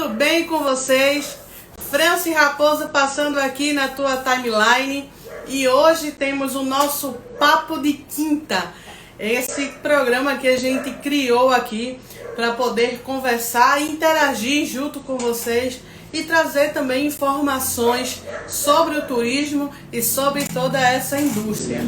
tudo bem com vocês? Franci Raposo passando aqui na tua timeline e hoje temos o nosso Papo de Quinta, esse programa que a gente criou aqui para poder conversar e interagir junto com vocês e trazer também informações sobre o turismo e sobre toda essa indústria.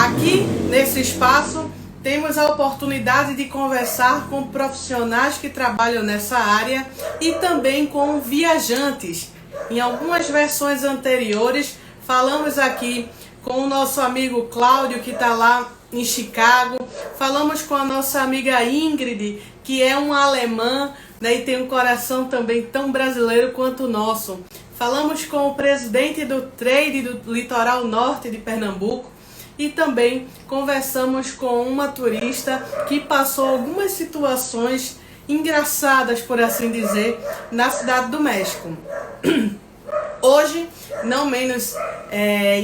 Aqui nesse espaço temos a oportunidade de conversar com profissionais que trabalham nessa área e também com viajantes. Em algumas versões anteriores, falamos aqui com o nosso amigo Cláudio, que está lá em Chicago. Falamos com a nossa amiga Ingrid, que é uma alemã, né, e tem um coração também tão brasileiro quanto o nosso. Falamos com o presidente do Trade do Litoral Norte de Pernambuco. E também conversamos com uma turista que passou algumas situações engraçadas, por assim dizer, na Cidade do México. Hoje, não menos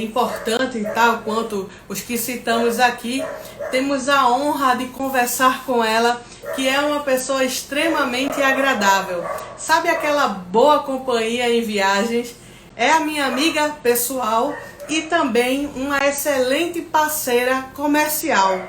importante tal quanto os que citamos aqui, temos a honra de conversar com ela, que é uma pessoa extremamente agradável. Sabe aquela boa companhia em viagens? É a minha amiga pessoal e também uma excelente parceira comercial.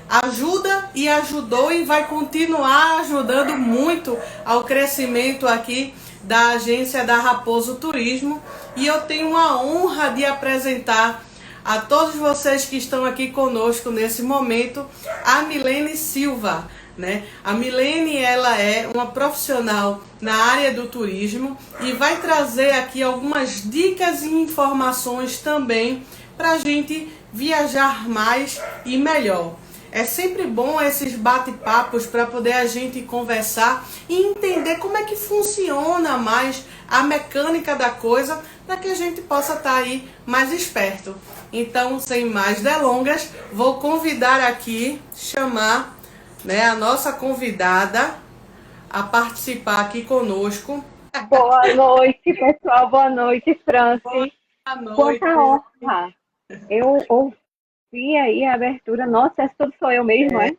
Ajuda e ajudou e vai continuar ajudando muito ao crescimento aqui da agência da Raposo Turismo. E eu tenho a honra de apresentar a todos vocês que estão aqui conosco nesse momento a Milene Silva. Né? A Milene, ela é uma profissional na área do turismo e vai trazer aqui algumas dicas e informações também para a gente viajar mais e melhor. É sempre bom esses bate-papos para poder a gente conversar e entender como é que funciona mais a mecânica da coisa para que a gente possa estar aí mais esperto. Então, sem mais delongas, vou convidar aqui, chamar, né, a nossa convidada a participar aqui conosco. Boa noite, pessoal. Boa noite, Franci. Boa noite. Quanta honra. Eu ouvi aí a abertura. Nossa, essa tudo sou eu mesmo, é?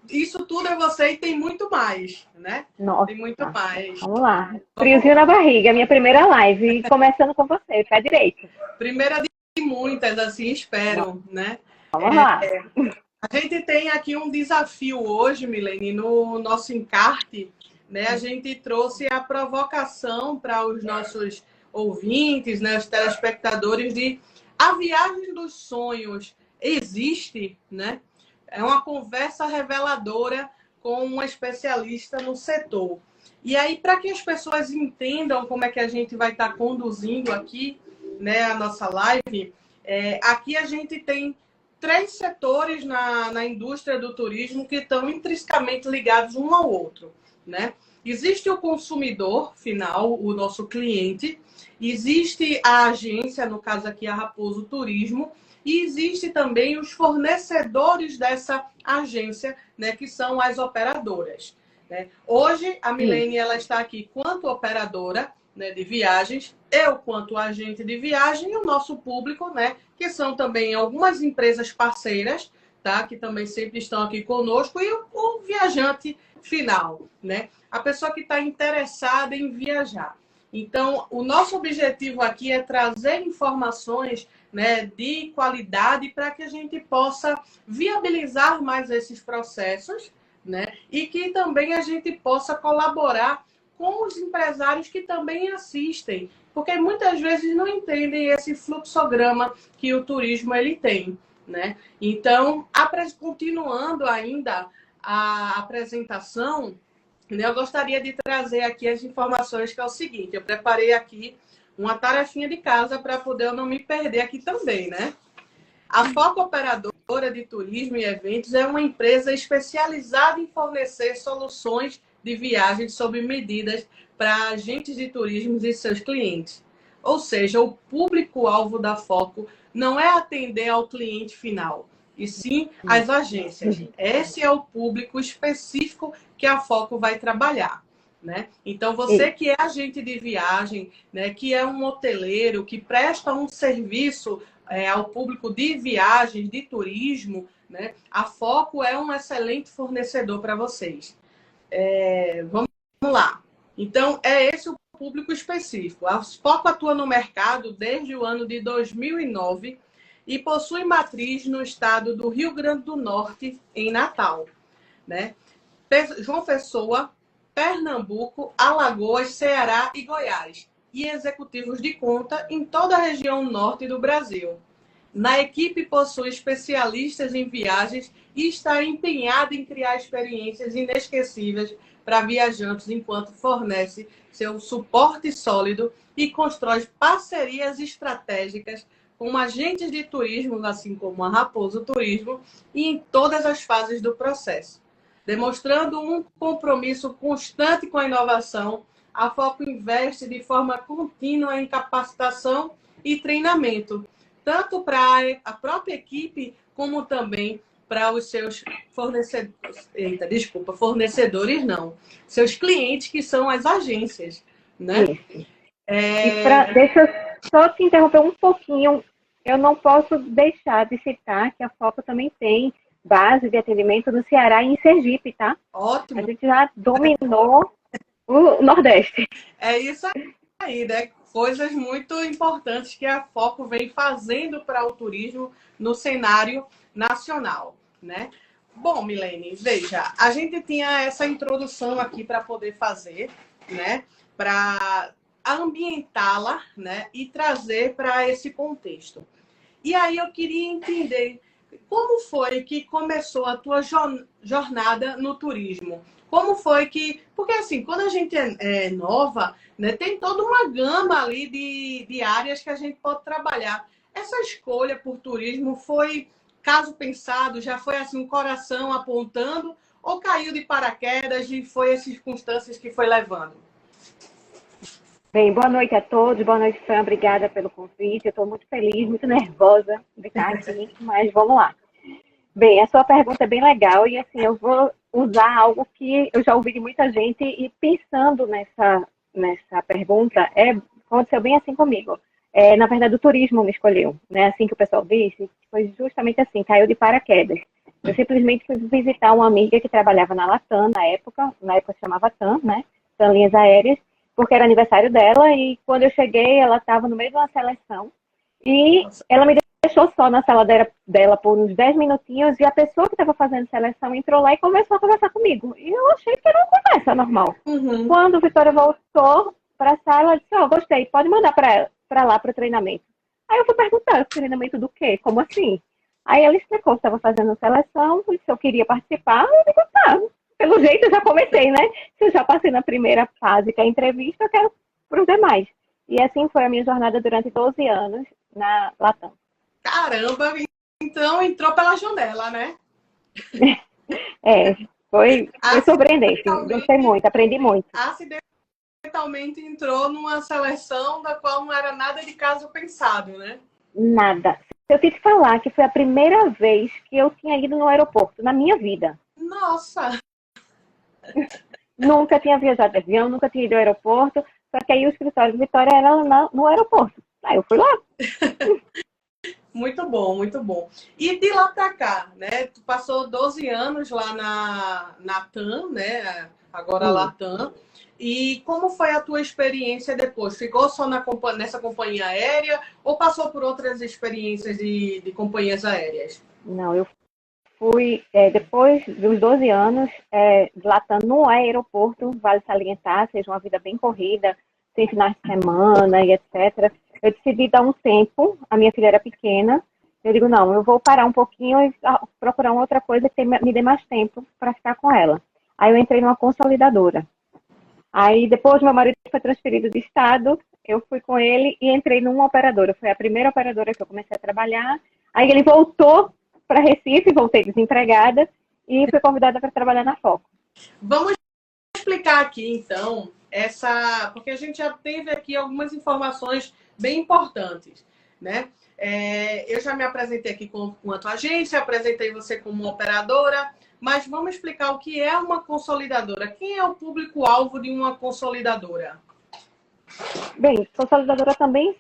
Isso tudo é você e tem muito mais, né? Nossa. Tem muito mais. Vamos lá. Friozinho na barriga, minha primeira live. Começando com você, pé direito. Primeira de muitas, assim, espero, né? Vamos lá. A gente tem aqui um desafio hoje, Milene, no nosso encarte, né? A gente trouxe a provocação para os nossos ouvintes, né, os telespectadores, de a viagem dos sonhos existe, né? É uma conversa reveladora com uma especialista no setor. E aí, para que as pessoas entendam como é que a gente vai estar conduzindo aqui, né, a nossa live, aqui a gente tem 3 setores na indústria do turismo que estão intrinsecamente ligados um ao outro, né? Existe o consumidor final, o nosso cliente, existe a agência, no caso aqui a Raposo Turismo, e existe também os fornecedores dessa agência, né, que são as operadoras, né? Hoje a Milene, ela está aqui quanto operadora, né, de viagens, eu quanto agente de viagem e o nosso público, né, que são também algumas empresas parceiras, tá, que também sempre estão aqui conosco, e o viajante final, né, a pessoa que está interessada em viajar. Então, o nosso objetivo aqui é trazer informações, né, de qualidade para que a gente possa viabilizar mais esses processos, né, e que também a gente possa colaborar com os empresários que também assistem, porque muitas vezes não entendem esse fluxograma que o turismo ele tem, né? Então, continuando ainda a apresentação, né, eu gostaria de trazer aqui as informações, que é o seguinte: eu preparei aqui uma tarefinha de casa para poder eu não me perder aqui também, né? A Foco Operadora de Turismo e Eventos é uma empresa especializada em fornecer soluções de viagens sob medidas para agentes de turismo e seus clientes. Ou seja, o público-alvo da Foco não é atender ao cliente final, e sim as agências. Esse é o público específico que a Foco vai trabalhar, né? Então, você que é agente de viagem, né, que é um hoteleiro, que presta um serviço ao público de viagens, de turismo, né, a Foco é um excelente fornecedor para vocês. Vamos lá. Então, é esse o público específico. A Foco atua no mercado desde o ano de 2009 e possui matriz no estado do Rio Grande do Norte, em Natal, né? João Pessoa, Pernambuco, Alagoas, Ceará e Goiás, e executivos de conta em toda a região norte do Brasil. Na equipe possui especialistas em viagens e está empenhada em criar experiências inesquecíveis para viajantes enquanto fornece seu suporte sólido e constrói parcerias estratégicas com agentes de turismo, assim como a Raposo Turismo, e em todas as fases do processo. Demonstrando um compromisso constante com a inovação, a Foco investe de forma contínua em capacitação e treinamento, tanto para a própria equipe, como também para os seus fornecedores não, seus clientes, que são as agências, né? Deixa eu só te interromper um pouquinho. Eu não posso deixar de citar que a Foco também tem base de atendimento no Ceará e em Sergipe, tá? Ótimo. A gente já dominou o Nordeste. É isso aí, né? Coisas muito importantes que a Foco vem fazendo para o turismo no cenário nacional, né? Bom, Milene, veja, a gente tinha essa introdução aqui para poder fazer, né? Para ambientá-la, né? E trazer para esse contexto. E aí eu queria entender como foi que começou a tua jornada no turismo? Como foi que... Porque, assim, quando a gente é nova, né, tem toda uma gama ali de áreas que a gente pode trabalhar. Essa escolha por turismo foi caso pensado? Já foi, assim, um coração apontando? Ou caiu de paraquedas e foi as circunstâncias que foi levando? Bem, boa noite a todos. Boa noite, Fran. Obrigada pelo convite. Eu estou muito feliz, muito nervosa de estar aqui, mas vamos lá. Bem, a sua pergunta é bem legal e assim, eu vou usar algo que eu já ouvi de muita gente e pensando nessa pergunta, aconteceu bem assim comigo. Na verdade, o turismo me escolheu, né? Assim que o pessoal disse, foi justamente assim, caiu de paraquedas. Eu simplesmente fui visitar uma amiga que trabalhava na Latam na época chamava TAM, né? TAM Linhas Aéreas, porque era aniversário dela e quando eu cheguei, ela estava no meio de uma seleção e ela me deixou só na sala dela por uns 10 minutinhos e a pessoa que estava fazendo seleção entrou lá e começou a conversar comigo. E eu achei que era uma conversa normal. Uhum. Quando a Vitória voltou para a sala, ela disse, gostei, pode mandar para lá para o treinamento. Aí eu fui perguntar, treinamento do quê? Como assim? Aí ela explicou que estava fazendo seleção, se eu queria participar, eu digo, tá. Pelo jeito eu já comecei, né? Se eu já passei na primeira fase, que é a entrevista, eu quero para os demais. E assim foi a minha jornada durante 12 anos na Latam. Caramba, então entrou pela janela, né? Foi surpreendente. Gostei muito, aprendi muito. Acidentalmente entrou numa seleção da qual não era nada de caso pensado, né? Nada. Se eu te falar que foi a primeira vez que eu tinha ido no aeroporto, na minha vida. Nossa! Nunca tinha viajado de avião, nunca tinha ido ao aeroporto, só que aí o escritório de Vitória era no aeroporto. Aí eu fui lá. Muito bom, muito bom. E de lá para cá, né? Tu passou 12 anos lá na TAM, né? Agora Latam. E como foi a tua experiência depois? Ficou só nessa companhia aérea ou passou por outras experiências de companhias aéreas? Não, eu fui, depois dos 12 anos, Latam no aeroporto, vale salientar, seja uma vida bem corrida, sem finais de semana e etc. Eu decidi dar um tempo, a minha filha era pequena, eu digo, não, eu vou parar um pouquinho e procurar uma outra coisa que me dê mais tempo para ficar com ela. Aí eu entrei numa consolidadora. Aí depois meu marido foi transferido de estado, eu fui com ele e entrei numa operadora. Foi a primeira operadora que eu comecei a trabalhar. Aí ele voltou para Recife, voltei desempregada e fui convidada para trabalhar na Foco. Vamos explicar aqui, então, porque a gente já teve aqui algumas informações bem importantes, né? Eu já me apresentei aqui com a tua agência, apresentei você como operadora, mas vamos explicar o que é uma consolidadora. Quem é o público-alvo de uma consolidadora? Bem, consolidadora também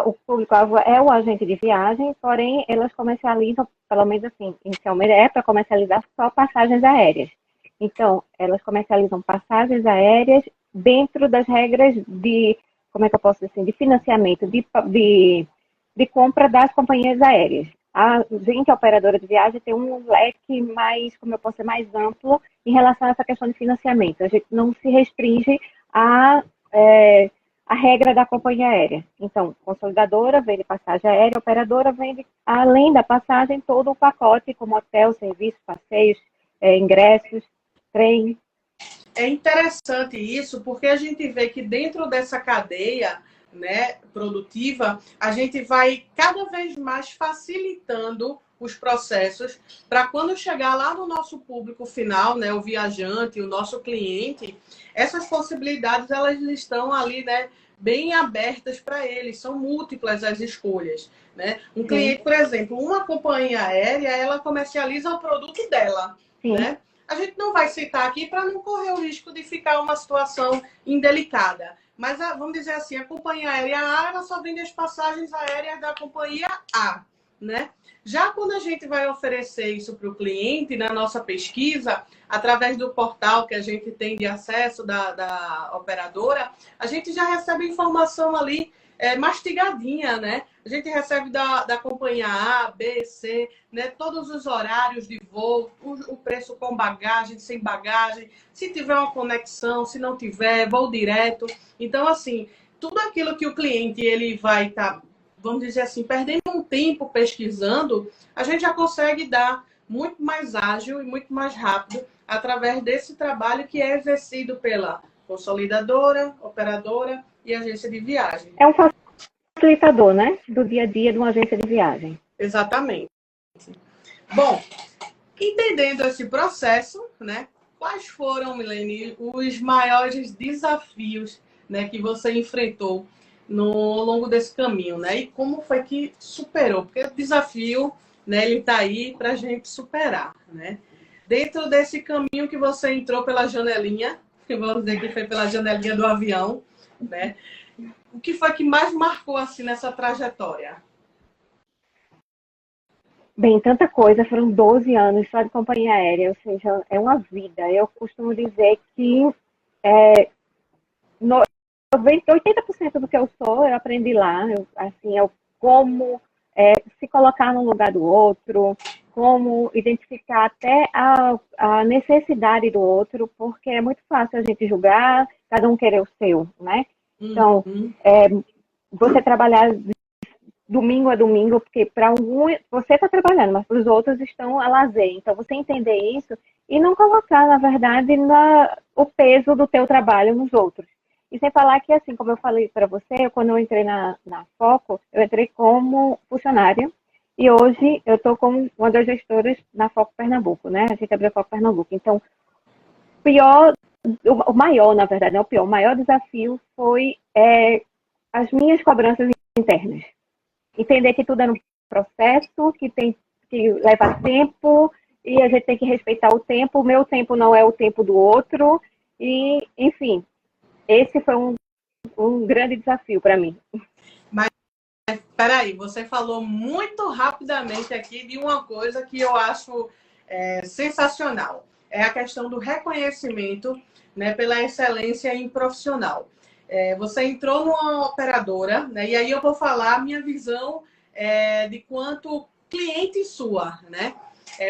o público-alvo é o agente de viagem, porém elas comercializam, pelo menos assim, inicialmente para comercializar só passagens aéreas. Então, elas comercializam passagens aéreas dentro das regras de, como é que eu posso dizer assim, de financiamento, de compra das companhias aéreas. A gente, a operadora de viagem, tem um leque mais, como eu posso dizer, mais amplo em relação a essa questão de financiamento. A gente não se restringe a, a regra da companhia aérea. Então, consolidadora vende passagem aérea, operadora vende, além da passagem, todo o pacote, como hotel, serviços, passeios, ingressos, trem. É interessante isso, porque a gente vê que dentro dessa cadeia, né, produtiva, a gente vai cada vez mais facilitando os processos para quando chegar lá no nosso público final, né, o viajante, o nosso cliente, essas possibilidades elas estão ali, né, bem abertas para eles, são múltiplas as escolhas, né? Um cliente, por exemplo, uma companhia aérea, ela comercializa o produto dela, né? A gente não vai citar aqui para não correr o risco de ficar uma situação indelicada. Mas vamos dizer assim, a companhia aérea A ela só vende as passagens aéreas da companhia A, né? Já quando a gente vai oferecer isso para o cliente, na nossa pesquisa, através do portal que a gente tem de acesso da operadora, a gente já recebe informação ali mastigadinha, né? A gente recebe da companhia A, B, C, né? Todos os horários de voo, o preço com bagagem, sem bagagem, se tiver uma conexão, se não tiver, voo direto. Então, assim, tudo aquilo que o cliente ele vai estar, vamos dizer assim, perdendo um tempo pesquisando, a gente já consegue dar muito mais ágil e muito mais rápido através desse trabalho que é exercido pela consolidadora, operadora e agência de viagem. É um facilitador, né? Do dia a dia de uma agência de viagem. Exatamente. Bom, entendendo esse processo, né? Quais foram, Milene, os maiores desafios, né, que você enfrentou no longo desse caminho, né? E como foi que superou? Porque o desafio, né, ele está aí para a gente superar, né? Dentro desse caminho que você entrou pela janelinha, vamos dizer que foi pela janelinha do avião, né? O que foi que mais marcou assim nessa trajetória? Bem, tanta coisa, foram 12 anos só de companhia aérea, ou seja, é uma vida. Eu costumo dizer que 80% do que eu sou, eu aprendi lá, assim, como se colocar no lugar do outro, como identificar até a necessidade do outro, porque é muito fácil a gente julgar, cada um querer o seu, né? Então, você trabalhar domingo a domingo, porque para algum você está trabalhando, mas para os outros estão a lazer. Então, você entender isso e não colocar, na verdade, o peso do teu trabalho nos outros. E sem falar que, assim, como eu falei para você, quando eu entrei na Foco, eu entrei como funcionária e hoje eu estou como uma das gestoras na Foco Pernambuco, né? A gente abriu a Foco Pernambuco. Então, o maior, na verdade, não é o pior, o maior desafio foi as minhas cobranças internas. Entender que tudo é um processo, que tem que levar tempo e a gente tem que respeitar o tempo. O meu tempo não é o tempo do outro. E, enfim, esse foi um grande desafio para mim. Mas, peraí, você falou muito rapidamente aqui de uma coisa que eu acho sensacional. É a questão do reconhecimento, né, pela excelência em profissional. Você entrou numa operadora, né, e aí eu vou falar a minha visão de quanto cliente sua, né?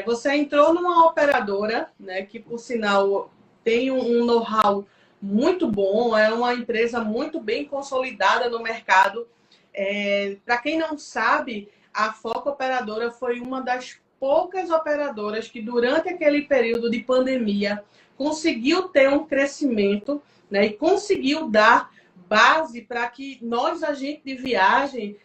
Você entrou numa operadora, né, que por sinal tem um know-how muito bom, é uma empresa muito bem consolidada no mercado. Para quem não sabe, a Foco Operadora foi uma das poucas operadoras que durante aquele período de pandemia conseguiu ter um crescimento, né, e conseguiu dar base para que nós, agentes de viagem,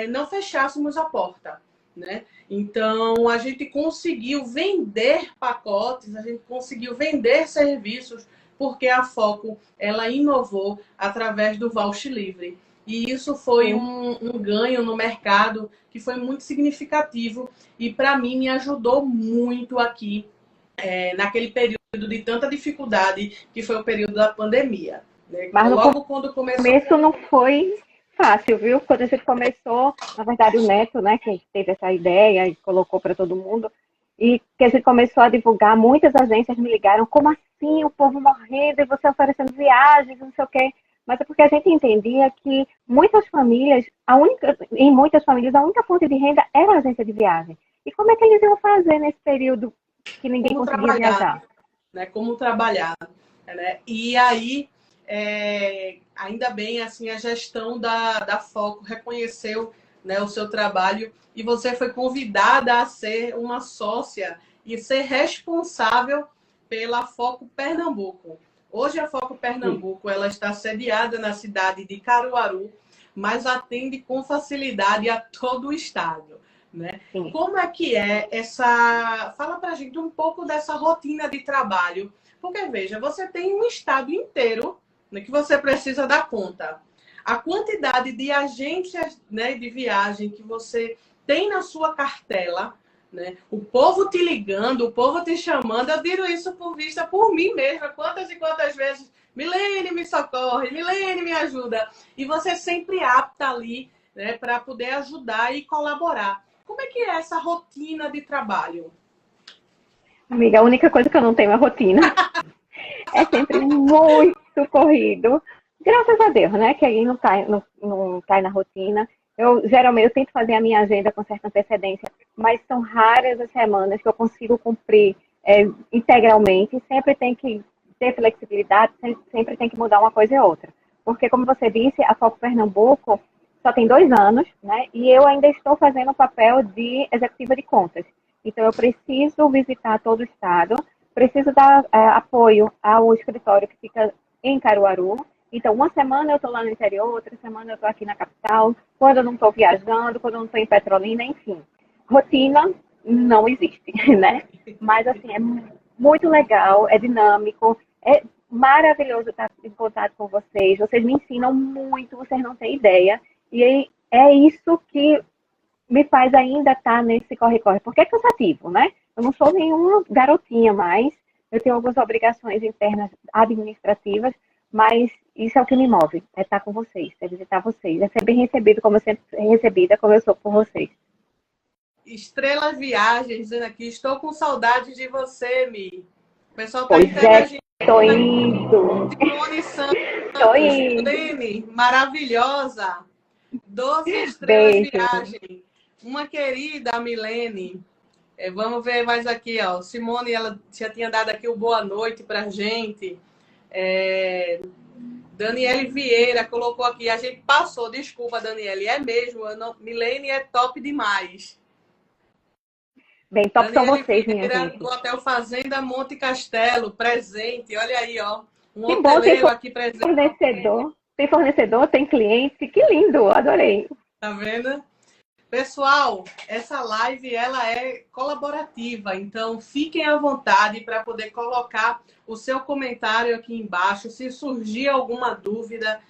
não fechássemos a porta, né? Então, a gente conseguiu vender pacotes, a gente conseguiu vender serviços, porque a Foco, ela inovou através do voucher livre. E isso foi um ganho no mercado que foi muito significativo e, para mim, me ajudou muito aqui naquele período de tanta dificuldade que foi o período da pandemia. Né? Mas logo quando começou... começo não foi fácil, viu? Quando a gente começou, na verdade, o Neto, né, que teve essa ideia e colocou para todo mundo, e que a gente começou a divulgar, muitas agências me ligaram, como assim o povo morrendo e você oferecendo viagens, não sei o quê. Mas é porque a gente entendia que muitas famílias, em muitas famílias, a única fonte de renda era a agência de viagem. E como é que eles iam fazer nesse período que ninguém Como conseguia trabalhar, viajar? né? Como trabalhar, né? E aí, ainda bem, assim, a gestão da Foco reconheceu, né, o seu trabalho e você foi convidada a ser uma sócia e ser responsável pela Foco Pernambuco. Hoje a Foco Pernambuco ela está sediada na cidade de Caruaru, mas atende com facilidade a todo o estado, né? Sim. Como é que é essa... Fala pra gente um pouco dessa rotina de trabalho. Porque, veja, você tem um estado inteiro, né, que você precisa dar conta. A quantidade de agências, né, de viagem que você tem na sua cartela, né? O povo te ligando, o povo te chamando. Eu digo isso por vista por mim mesma. Quantas e quantas vezes, Milene, me socorre, Milene, me ajuda. E você sempre apta ali, né, para poder ajudar e colaborar. Como é que é essa rotina de trabalho? Amiga, a única coisa que eu não tenho é rotina. É sempre muito corrido. Graças a Deus, né? Que aí não cai na rotina. Geralmente, eu tento fazer a minha agenda com certa antecedência, mas são raras as semanas que eu consigo cumprir integralmente. Sempre tem que ter flexibilidade, sempre tem que mudar uma coisa e outra. Porque, como você disse, a Foco Pernambuco só tem 2 anos, né? E eu ainda estou fazendo o papel de executiva de contas. Então, eu preciso visitar todo o estado, preciso dar apoio ao escritório que fica em Caruaru. Então, uma semana eu estou lá no interior, outra semana eu estou aqui na capital, quando eu não estou viajando, quando eu não estou em Petrolina, enfim. Rotina não existe, né? Mas, assim, é muito legal, é dinâmico, é maravilhoso estar em contato com vocês. Vocês me ensinam muito, vocês não têm ideia. E é isso que me faz ainda estar nesse corre-corre, porque é cansativo, né? Eu não sou nenhuma garotinha mais, eu tenho algumas obrigações internas administrativas, mas isso é o que me move, é estar com vocês, é visitar vocês, é ser bem recebido como eu sempre recebida, como eu sou por vocês. Estrela Viagens, dizendo aqui, estou com saudade de você, Mi. O pessoal está Pois é, interagindo. tô indo, Simone tô Santos, indo. Milene, maravilhosa. 12 estrelas Beijo. viagem. Uma querida, a Milene. Vamos ver mais aqui, ó. Simone, ela já tinha dado aqui o boa noite pra gente. Daniele Vieira colocou aqui. A gente passou, desculpa, Daniele. É mesmo, Milene é top demais. Bem, top são Daniele vocês, minha Vieira, gente. do Hotel Fazenda Monte Castelo, presente. Olha aí, ó. Um Que bom, hoteleiro aqui presente. tem fornecedor, tem cliente, que lindo, adorei. Tá vendo? Pessoal, essa live ela é colaborativa, então fiquem à vontade para poder colocar o seu comentário aqui embaixo. Se surgir alguma dúvida,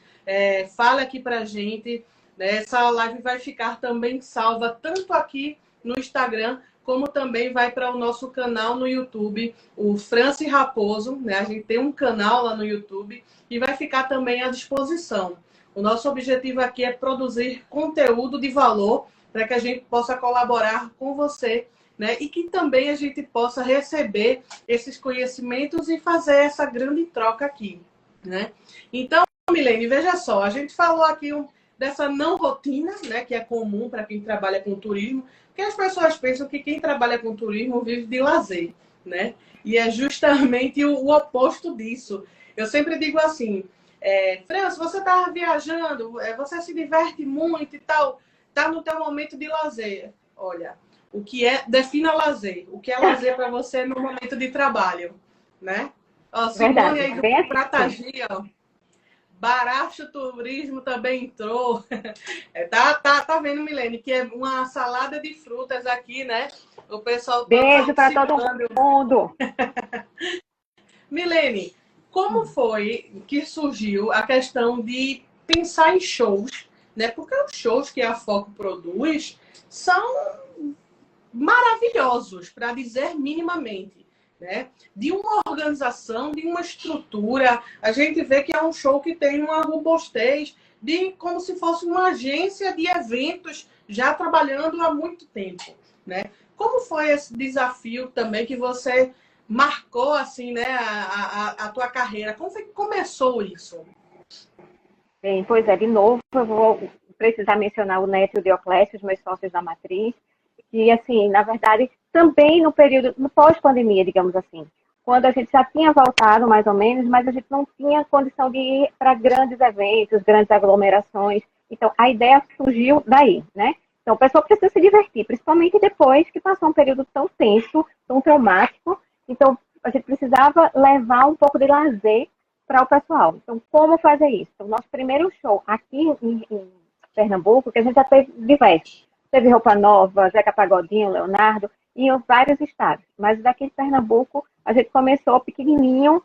fale aqui para a gente. Essa live vai ficar também salva tanto aqui no Instagram, como também vai para o nosso canal no YouTube, o Franci Raposo, né? A gente tem um canal lá no YouTube e vai ficar também à disposição. O nosso objetivo aqui é produzir conteúdo de valor para que a gente possa colaborar com você, né? E que também a gente possa receber esses conhecimentos e fazer essa grande troca aqui, né? Então, Milene, veja só, a gente falou aqui dessa não rotina, né? Que é comum para quem trabalha com turismo, porque as pessoas pensam que quem trabalha com turismo vive de lazer, né? E é justamente o oposto disso. Eu sempre digo assim, Fran, se você está viajando, você se diverte muito e tal, está no teu momento de lazer. Olha, o que defina lazer. O que é lazer para você no momento de trabalho, né? Ó, Simone Verdade, aí do bem assim. Pratagi, ó. Baracho Turismo também entrou. Tá vendo, Milene, que é uma salada de frutas aqui, né? O pessoal todo Beijo para todo participando. mundo. Milene, como foi que surgiu a questão de pensar em shows, né? Porque os shows que a Foco produz são maravilhosos, para dizer minimamente, né? De uma organização, de uma estrutura. A gente vê que é um show que tem uma robustez de como se fosse uma agência de eventos já trabalhando há muito tempo, né? Como foi esse desafio também que você marcou assim, né, a tua carreira? Como foi que começou isso? Bem, pois é, de novo, eu vou precisar mencionar o Neto e o Dioclésio, os meus sócios da matriz, que, assim, na verdade, também no período, no pós-pandemia, digamos assim, quando a gente já tinha voltado, mais ou menos, mas a gente não tinha condição de ir para grandes eventos, grandes aglomerações. Então, a ideia surgiu daí, né? Então, o pessoal precisa se divertir, principalmente depois que passou um período tão tenso, tão traumático. Então, a gente precisava levar um pouco de lazer para o pessoal. Então, como fazer isso? O nosso primeiro show aqui em Pernambuco, que a gente já teve diversos. Teve Roupa Nova, Zeca Pagodinho, Leonardo, e em vários estados. Mas daqui de Pernambuco, a gente começou pequenininho,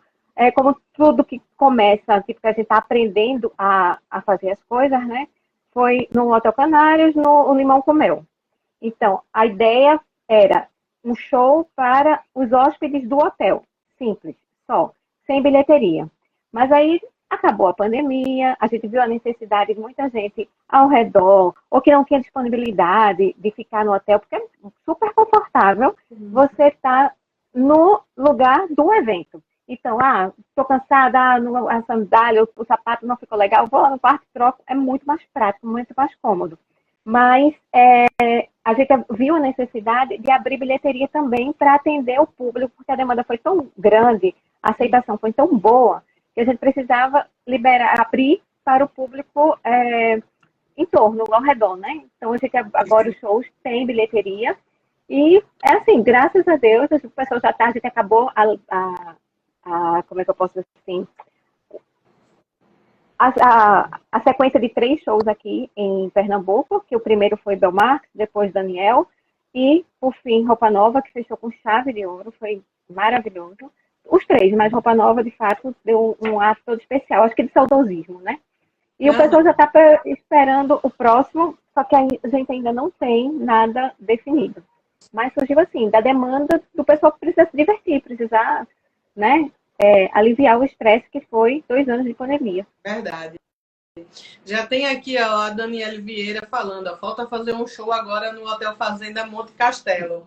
como tudo que começa, tipo, que a gente está aprendendo a fazer as coisas, né? Foi no Hotel Canários, no Limão com Mel. Então, a ideia era um show para os hóspedes do hotel. Simples, só, sem bilheteria. Mas aí acabou a pandemia, a gente viu a necessidade de muita gente ao redor, ou que não tinha disponibilidade de ficar no hotel, porque é super confortável você estar no lugar do evento. Então, estou cansada, a sandália, o sapato não ficou legal, vou lá no quarto e troco. É muito mais prático, muito mais cômodo. Mas a gente viu a necessidade de abrir bilheteria também para atender o público, porque a demanda foi tão grande, a aceitação foi tão boa, que a gente precisava abrir para o público em torno, ao redor, né? Então, a gente agora os shows têm bilheteria. E é assim, graças a Deus, o pessoal já tarde acabou como é que eu posso dizer assim, a sequência de 3 shows aqui em Pernambuco, que o primeiro foi Belmar, depois Daniel, e, por fim, Roupa Nova, que fechou com chave de ouro, foi maravilhoso. Os 3, mas Roupa Nova, de fato, deu um ato todo especial, acho que de saudosismo, né? E o pessoal já está esperando o próximo, só que a gente ainda não tem nada definido. Mas surgiu assim, da demanda do pessoal que precisa se divertir, precisar, né, aliviar o estresse que foi 2 anos de pandemia. Verdade. Já tem aqui ó, a Daniele Vieira falando, ó, falta fazer um show agora no Hotel Fazenda Monte Castelo.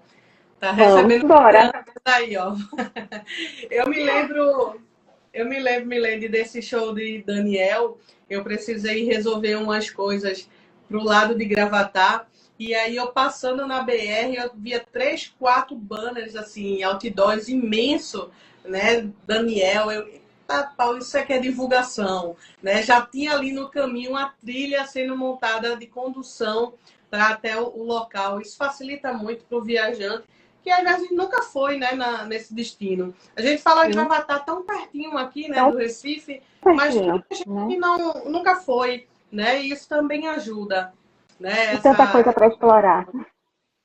Tá recebendo aí, ó. Eu me lembro, Milene, desse show de Daniel. Eu precisei resolver umas coisas pro lado de Gravatá. E aí eu passando na BR, eu via 3, 4 banners, assim, outdoors imenso, né? Daniel, Paulo, isso aqui é divulgação, né? Já tinha ali no caminho uma trilha sendo montada de condução para até o local. Isso facilita muito para o viajante, que às vezes nunca foi, né, nesse destino. A gente fala de Gravatá tão pertinho aqui, né, do Recife, mas muita gente nunca foi, né? E isso também ajuda, né? E tanta coisa para explorar.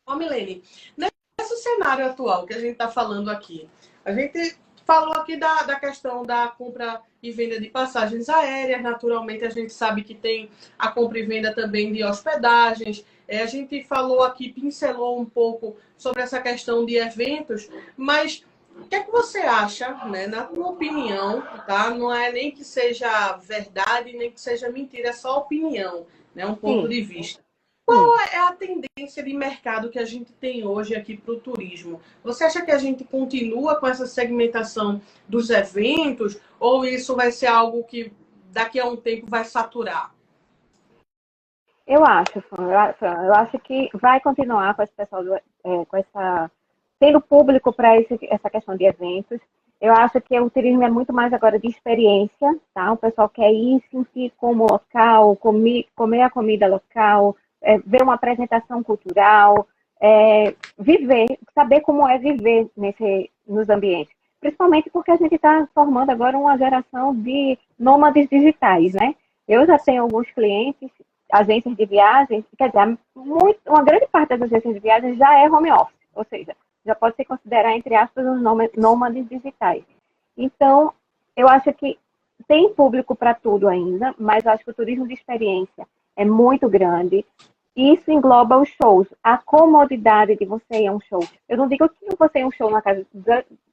Ô, Milene, nesse cenário atual que a gente está falando aqui, a gente falou aqui da questão da compra e venda de passagens aéreas. Naturalmente, a gente sabe que tem a compra e venda também de hospedagens. A gente falou aqui, pincelou um pouco sobre essa questão de eventos, mas o que é que você acha, né, na tua opinião, tá? Não é nem que seja verdade, nem que seja mentira, é só opinião, né, um ponto de vista. Qual é a tendência de mercado que a gente tem hoje aqui para o turismo? Você acha que a gente continua com essa segmentação dos eventos ou isso vai ser algo que daqui a um tempo vai saturar? Eu acho, eu acho que vai continuar com esse pessoal, tendo público para essa questão de eventos. Eu acho que o turismo é muito mais agora de experiência, tá? O pessoal quer ir sentir como local, comer a comida local, ver uma apresentação cultural, viver, saber como é viver nos ambientes. Principalmente porque a gente está formando agora uma geração de nômades digitais, né? Eu já tenho alguns clientes, agências de viagens, quer dizer, uma grande parte das agências de viagens já é home office, ou seja, já pode se considerar, entre aspas, os nômades digitais. Então, eu acho que tem público para tudo ainda, mas eu acho que o turismo de experiência é muito grande. Isso engloba os shows, a comodidade de você ir a um show. Eu não digo que você ir a um show numa casa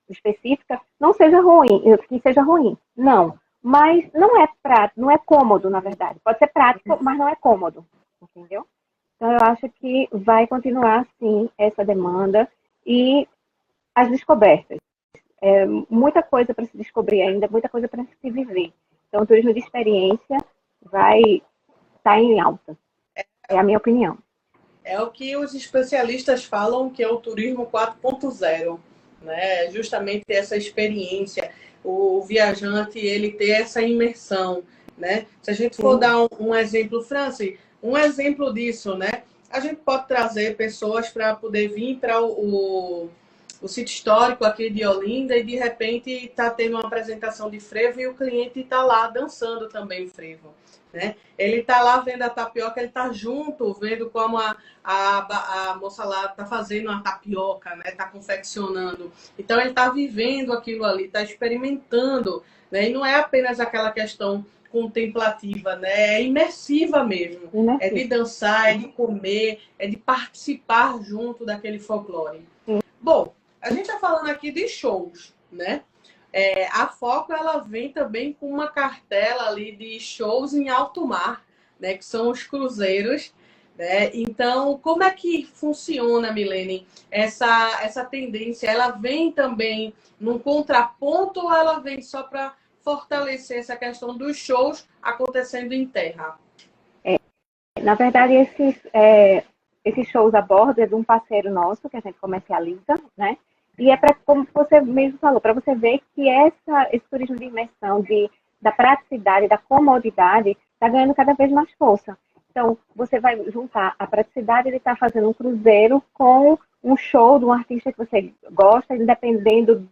específica não seja ruim, que seja ruim. Não. Mas não é prático, não é cômodo, na verdade. Pode ser prático, mas não é cômodo. Entendeu? Então, eu acho que vai continuar, sim, essa demanda e as descobertas. Muita coisa para se descobrir ainda, muita coisa para se viver. Então, o turismo de experiência vai estar em alta. É a minha opinião. É o que os especialistas falam que é o turismo 4.0, né? Justamente essa experiência, o viajante ele ter essa imersão, né? Se a gente for dar um exemplo, Franci, um exemplo disso, né? A gente pode trazer pessoas para poder vir para o sítio histórico aqui de Olinda e de repente está tendo uma apresentação de frevo e o cliente está lá dançando também o frevo. Né? Ele está lá vendo a tapioca, ele está junto, vendo como a moça lá está fazendo uma tapioca, né? Está confeccionando. Então ele está vivendo aquilo ali, está experimentando. Né? E não é apenas aquela questão contemplativa, né? É imersiva mesmo. É de dançar, é de comer, é de participar junto daquele folclore. Bom, a gente está falando aqui de shows, né? A Foco ela vem também com uma cartela ali de shows em alto mar, né? Que são os cruzeiros, né? Então, como é que funciona, Milene, essa tendência? Ela vem também num contraponto ou ela vem só para fortalecer essa questão dos shows acontecendo em terra? Na verdade, esses shows a bordo é de um parceiro nosso que a gente comercializa, né? E é para, como você mesmo falou, para você ver que esse turismo de imersão, da praticidade, da comodidade, está ganhando cada vez mais força. Então, você vai juntar a praticidade de estar fazendo um cruzeiro com um show de um artista que você gosta, dependendo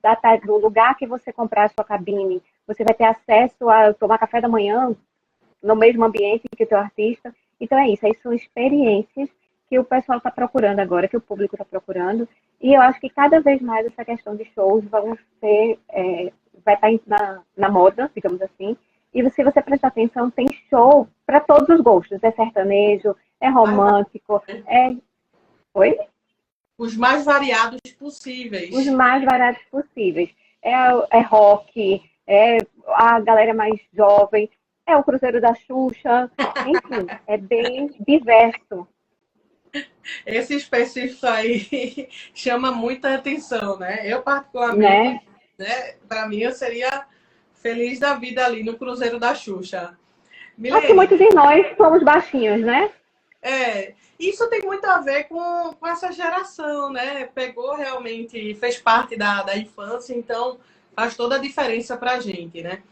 do lugar que você comprar a sua cabine. Você vai ter acesso a tomar café da manhã no mesmo ambiente que o seu artista. Então, é isso. Aí são experiências que o pessoal está procurando agora, que o público está procurando. E eu acho que cada vez mais essa questão de shows vai estar na moda, digamos assim. E se você prestar atenção, tem show para todos os gostos. É sertanejo, é romântico, Oi? Os mais variados possíveis. Os mais variados possíveis. É rock, é a galera mais jovem, é o Cruzeiro da Xuxa. Enfim, é bem diverso. Esse específico aí chama muita atenção, né? Eu, particularmente, né? Para mim, eu seria feliz da vida ali no Cruzeiro da Xuxa. Milene, acho que muitos de nós somos baixinhos, né? Isso tem muito a ver com essa geração, né? Pegou realmente, fez parte da infância, então faz toda a diferença para a gente, né?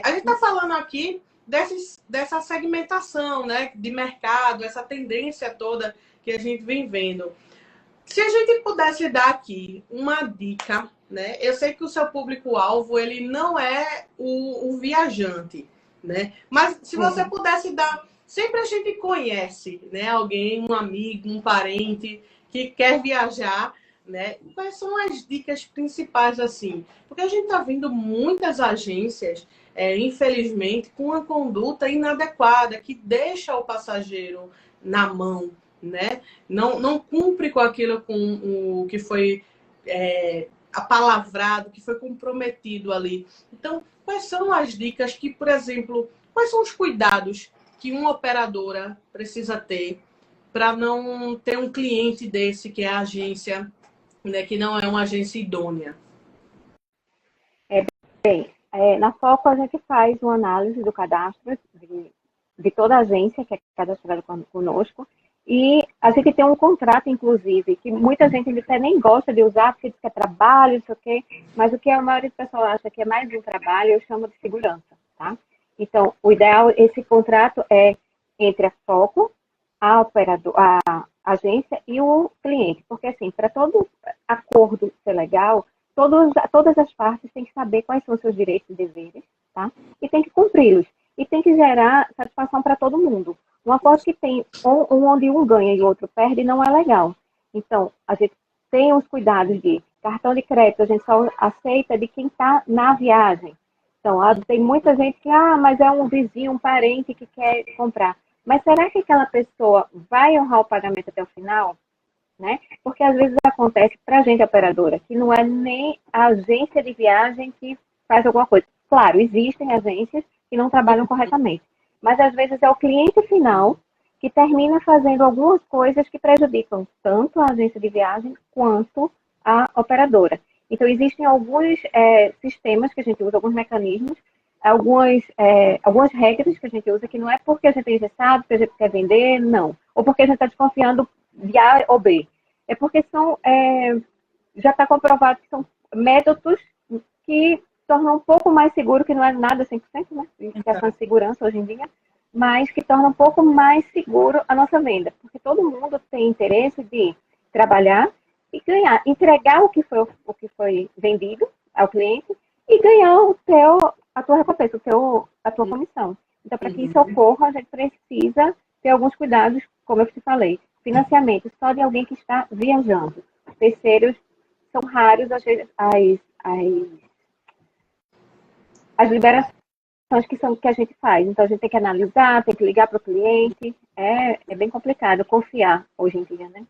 A gente está falando aqui dessa segmentação, né, de mercado, essa tendência toda que a gente vem vendo. Se a gente pudesse dar aqui uma dica, né? Eu sei que o seu público-alvo ele não é o viajante, né? Mas se você pudesse dar, sempre a gente conhece, né? Alguém, um amigo, um parente que quer viajar, né? Quais são as dicas principais assim? Porque a gente está vendo muitas agências infelizmente, com uma conduta inadequada, que deixa o passageiro na mão, né? Não cumpre com aquilo com o que foi apalavrado, que foi comprometido ali. Então, quais são as dicas que, por exemplo, quais são os cuidados que uma operadora precisa ter para não ter um cliente desse, que é a agência, né, que não é uma agência idônea? Na Foco, a gente faz uma análise do cadastro de toda a agência que é cadastrada conosco e a gente tem um contrato, inclusive, que muita gente até nem gosta de usar porque diz que é trabalho, não sei o quê, mas o que a maioria do pessoal acha que é mais um trabalho, eu chamo de segurança, tá? Então, o ideal, esse contrato é entre a Foco, a agência e o cliente, porque assim, para todo acordo ser legal, todas as partes têm que saber quais são os seus direitos e deveres, tá? E tem que cumpri-los. E tem que gerar satisfação para todo mundo. Um acordo que tem onde um ganha e o outro perde não é legal. Então, a gente tem os cuidados de cartão de crédito, a gente só aceita de quem está na viagem. Então, tem muita gente que, mas é um vizinho, um parente que quer comprar. Mas será que aquela pessoa vai honrar o pagamento até o final? Né? Porque às vezes acontece para a gente, operadora, que não é nem a agência de viagem que faz alguma coisa. Claro, existem agências que não trabalham corretamente, mas às vezes é o cliente final que termina fazendo algumas coisas que prejudicam tanto a agência de viagem quanto a operadora. Então, existem alguns sistemas que a gente usa, alguns mecanismos, algumas regras que a gente usa, que não é porque a gente é engessado, porque a gente quer vender, não. Ou porque a gente está desconfiando de A ou B. É porque já está comprovado que são métodos que tornam um pouco mais seguro, que não é nada 100%, né? Questão de segurança hoje em dia, mas que torna um pouco mais seguro a nossa venda. Porque todo mundo tem interesse de trabalhar e ganhar, entregar o que foi vendido ao cliente e ganhar a tua recompensa, a tua comissão. Então, para que isso ocorra, a gente precisa ter alguns cuidados, como eu te falei. Financiamento só de alguém que está viajando. Terceiros são raros as liberações que a gente faz. Então, a gente tem que analisar, tem que ligar para o cliente. É bem complicado confiar hoje em dia, né?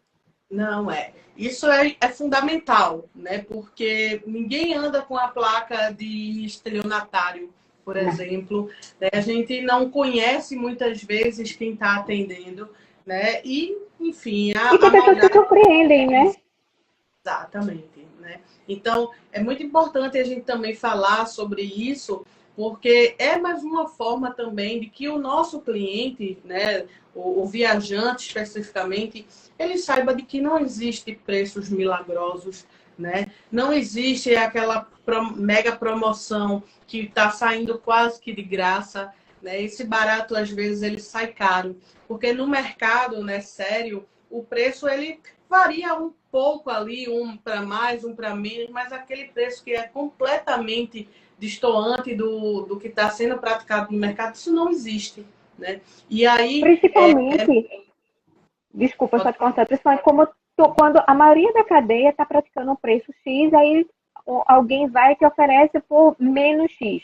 Não é. Isso é fundamental, né? Porque ninguém anda com a placa de estelionatário, por exemplo. Né? A gente não conhece muitas vezes quem está atendendo, né? E, enfim, e tem pessoas que surpreendem, né? Exatamente, né? Então, é muito importante a gente também falar sobre isso, porque é mais uma forma também de que o nosso cliente, né, o viajante especificamente, ele saiba de que não existe preços milagrosos, né? Não existe aquela mega promoção que está saindo quase que de graça, né? Esse barato, às vezes, ele sai caro, porque no mercado, né, sério, o preço, ele varia um pouco ali, um para mais, um para menos, mas aquele preço que é completamente destoante do que está sendo praticado no mercado, isso não existe, né? E aí... Principalmente, desculpa só te contar, principalmente quando a maioria da cadeia está praticando um preço X, aí alguém vai e te oferece por menos X.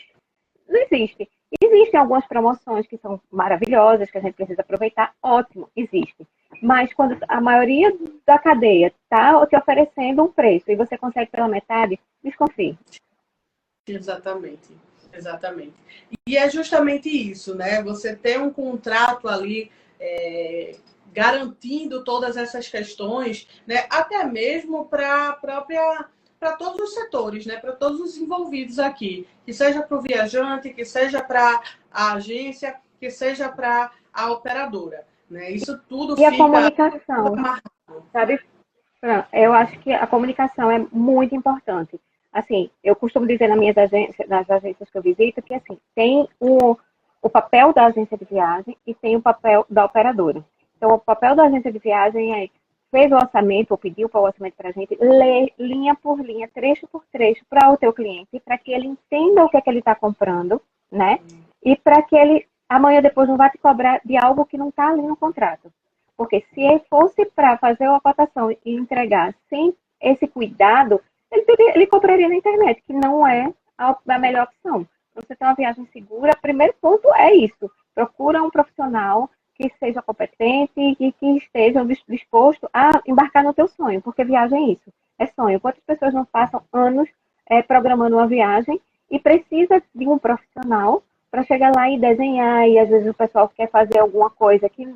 Não existe. Existem algumas promoções que são maravilhosas, que a gente precisa aproveitar, ótimo, existe. Mas quando a maioria da cadeia está te oferecendo um preço e você consegue pela metade, desconfie. Exatamente, exatamente. E é justamente isso, né? Você ter um contrato ali garantindo todas essas questões, né? Até mesmo para todos os setores, né? Para todos os envolvidos aqui, que seja para o viajante, que seja para a agência, que seja para a operadora, né? Isso tudo e fica... a comunicação, sabe? Eu acho que a comunicação é muito importante. Assim, eu costumo dizer nas agências que eu visito, que assim, tem o papel da agência de viagem e tem o papel da operadora. Então, o papel da agência de viagem é fez o orçamento ou pediu para o orçamento para a gente, ler linha por linha, trecho por trecho para o teu cliente, para que ele entenda o que é que ele está comprando, né? E para que ele amanhã depois não vá te cobrar de algo que não está ali no contrato. Porque se fosse para fazer uma cotação e entregar sem esse cuidado, ele compraria na internet, que não é a melhor opção. Para você ter uma viagem segura, o primeiro ponto é isso. Procura um profissional que seja competente e que esteja disposto a embarcar no teu sonho, porque viagem é isso, é sonho. Quantas pessoas não passam anos programando uma viagem e precisa de um profissional para chegar lá e desenhar, e às vezes o pessoal quer fazer alguma coisa que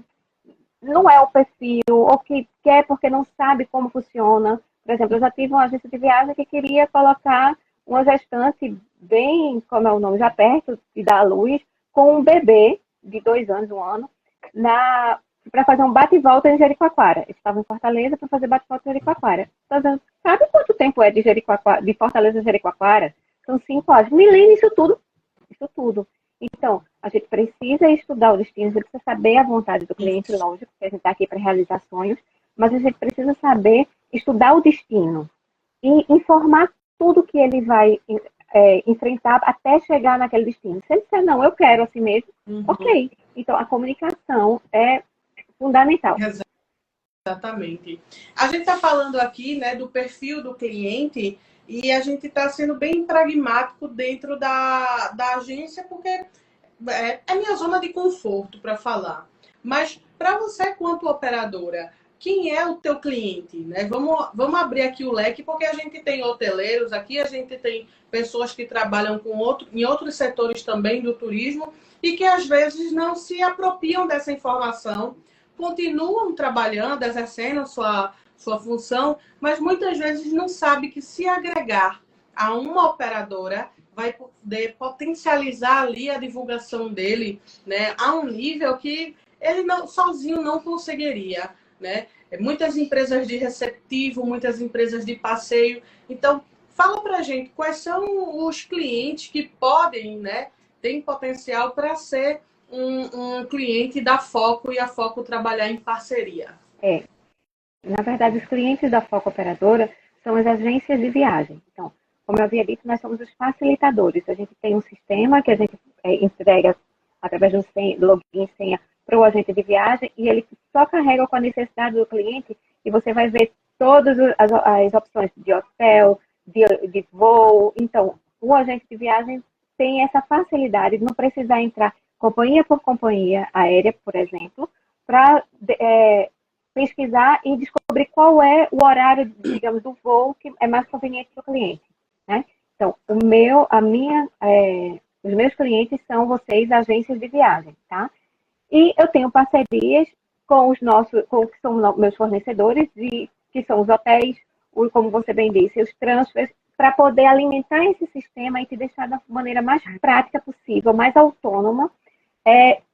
não é o perfil, ou que quer porque não sabe como funciona. Por exemplo, eu já tive uma agência de viagem que queria colocar uma gestante bem, como é o nome, já perto de dar à luz, com um bebê de 2 anos, 1 ano, para fazer um bate e volta em Jericoacoara. Eles estavam em Fortaleza para fazer bate e volta em Jericoacoara. Sabe quanto tempo é de Fortaleza a Jericoacoara? São 5 horas. Milênio, isso tudo. Isso tudo. Então, a gente precisa estudar o destino, a gente precisa saber a vontade do cliente, lógico, porque a gente está aqui para realizar sonhos, mas a gente precisa saber estudar o destino e informar tudo que ele vai enfrentar até chegar naquele destino. Se ele disser, não, eu quero assim mesmo, ok. Então, a comunicação é fundamental. Exatamente. A gente está falando aqui, né, do perfil do cliente e a gente está sendo bem pragmático dentro da agência, porque é minha zona de conforto para falar. Mas para você, quanto operadora, quem é o teu cliente? Né? Vamos abrir aqui o leque, porque a gente tem hoteleiros aqui, a gente tem pessoas que trabalham em outros setores também do turismo e que às vezes não se apropriam dessa informação, continuam trabalhando, exercendo sua função, mas muitas vezes não sabe que se agregar a uma operadora vai poder potencializar ali a divulgação dele, né, a um nível que ele sozinho não conseguiria, né? Muitas empresas de receptivo, muitas empresas de passeio. Então, fala para a gente quais são os clientes que podem, né, tem potencial para ser um cliente da Foco e a Foco trabalhar em parceria. Na verdade, os clientes da Foco Operadora são as agências de viagem. Então, como eu havia dito, nós somos os facilitadores. A gente tem um sistema que a gente entrega através do login e senha para o agente de viagem e ele só carrega com a necessidade do cliente e você vai ver todas as opções de hotel, de voo. Então, o agente de viagem tem essa facilidade de não precisar entrar companhia por companhia aérea, por exemplo, para pesquisar e descobrir qual é o horário, digamos, do voo que é mais conveniente para o cliente, né? Então, os meus clientes são vocês, agências de viagem, tá? E eu tenho parcerias com com que são meus fornecedores, que são os hotéis, como você bem disse, os transfers, para poder alimentar esse sistema e te deixar da maneira mais prática possível, mais autônoma,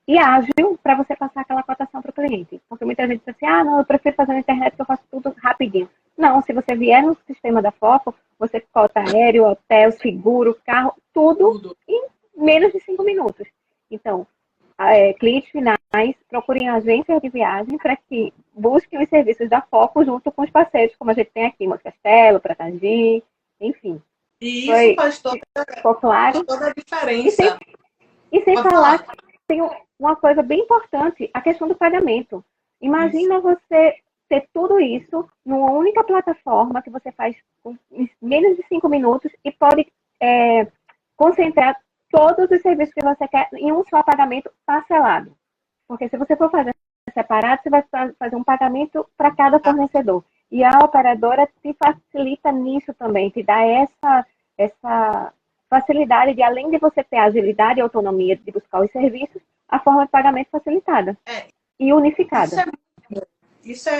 e ágil para você passar aquela cotação para o cliente. Porque muita gente diz assim, não, eu prefiro fazer na internet que eu faço tudo rapidinho. Não, se você vier no sistema da Foco, você cota aéreo, hotel, seguro, carro, tudo em menos de 5 minutos. Então, clientes finais, procurem agências de viagem para que busquem os serviços da Foco junto com os parceiros, como a gente tem aqui, Monte Castelo, Pratagi, enfim. E isso faz claro. toda a diferença. E sem falar que tem uma coisa bem importante, a questão do pagamento. Imagina você ter tudo isso numa única plataforma que você faz em menos de 5 minutos e pode concentrar todos os serviços que você quer em um só pagamento parcelado. Porque se você for fazer separado, você vai fazer um pagamento para cada fornecedor. E a operadora te facilita nisso também, te dá essa facilidade de, além de você ter agilidade e autonomia de buscar os serviços, a forma de pagamento facilitada e unificada. Isso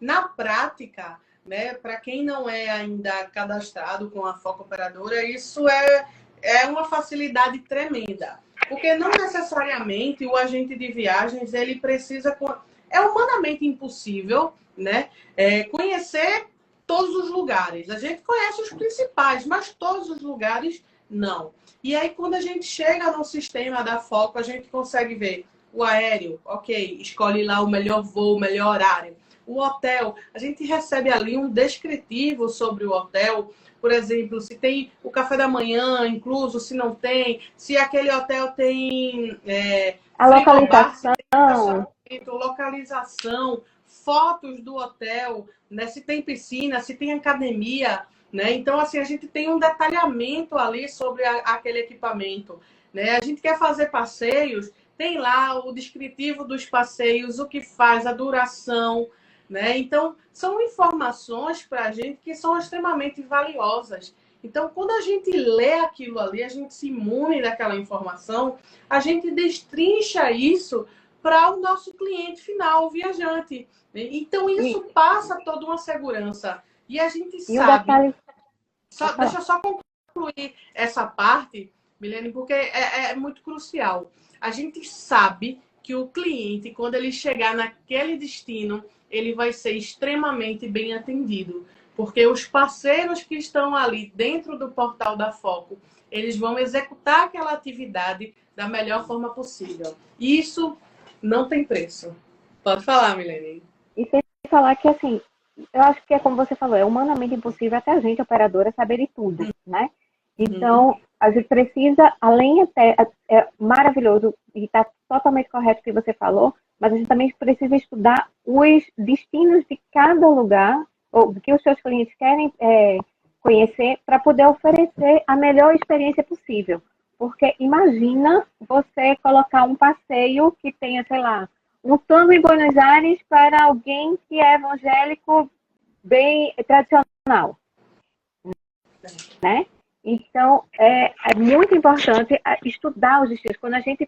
na prática, né, para quem não é ainda cadastrado com a Foco Operadora, isso é uma facilidade tremenda. Porque não necessariamente o agente de viagens, ele precisa... É humanamente impossível, né, conhecer todos os lugares. A gente conhece os principais, mas todos os lugares não. E aí, quando a gente chega no sistema da Foco, a gente consegue ver o aéreo, ok, escolhe lá o melhor voo, o melhor horário. O hotel, a gente recebe ali um descritivo sobre o hotel, por exemplo, se tem o café da manhã incluso, se não tem, se aquele hotel tem a localização, localização, fotos do hotel, né? Se tem piscina, se tem academia, né? Então, assim, a gente tem um detalhamento ali sobre aquele equipamento, né? A gente quer fazer passeios, tem lá o descritivo dos passeios, o que faz, a duração, né? Então, são informações para a gente que são extremamente valiosas. Então, quando a gente lê aquilo ali, a gente se imune daquela informação, a gente destrincha isso para o nosso cliente final, o viajante. Então, isso passa toda uma segurança. E a gente sabe... Deixa eu só concluir essa parte, Milene, porque é muito crucial. A gente sabe que o cliente, quando ele chegar naquele destino, ele vai ser extremamente bem atendido. Porque os parceiros que estão ali dentro do portal da Foco, eles vão executar aquela atividade da melhor forma possível. Isso não tem preço. Pode falar, Milene. E sem falar que, assim, eu acho que é como você falou, é humanamente impossível até a gente, operadora, saber de tudo, né? Então, a gente precisa, além até, é maravilhoso e está totalmente correto o que você falou, mas a gente também precisa estudar os destinos de cada lugar, ou que os seus clientes querem conhecer, para poder oferecer a melhor experiência possível. Porque imagina você colocar um passeio que tenha, sei lá, um tango em Buenos Aires para alguém que é evangélico bem tradicional, né? Então, é muito importante estudar os destinos. Quando a gente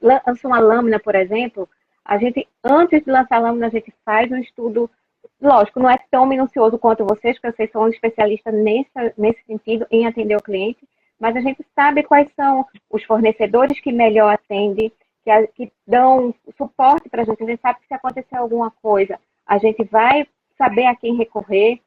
lança uma lâmina, por exemplo, A gente, antes de lançar a lâmina, a gente faz um estudo, lógico, não é tão minucioso quanto vocês, porque vocês são especialistas nesse sentido, em atender o cliente, mas a gente sabe quais são os fornecedores que melhor atendem, que dão suporte para a gente sabe que se acontecer alguma coisa, a gente vai saber a quem recorrer,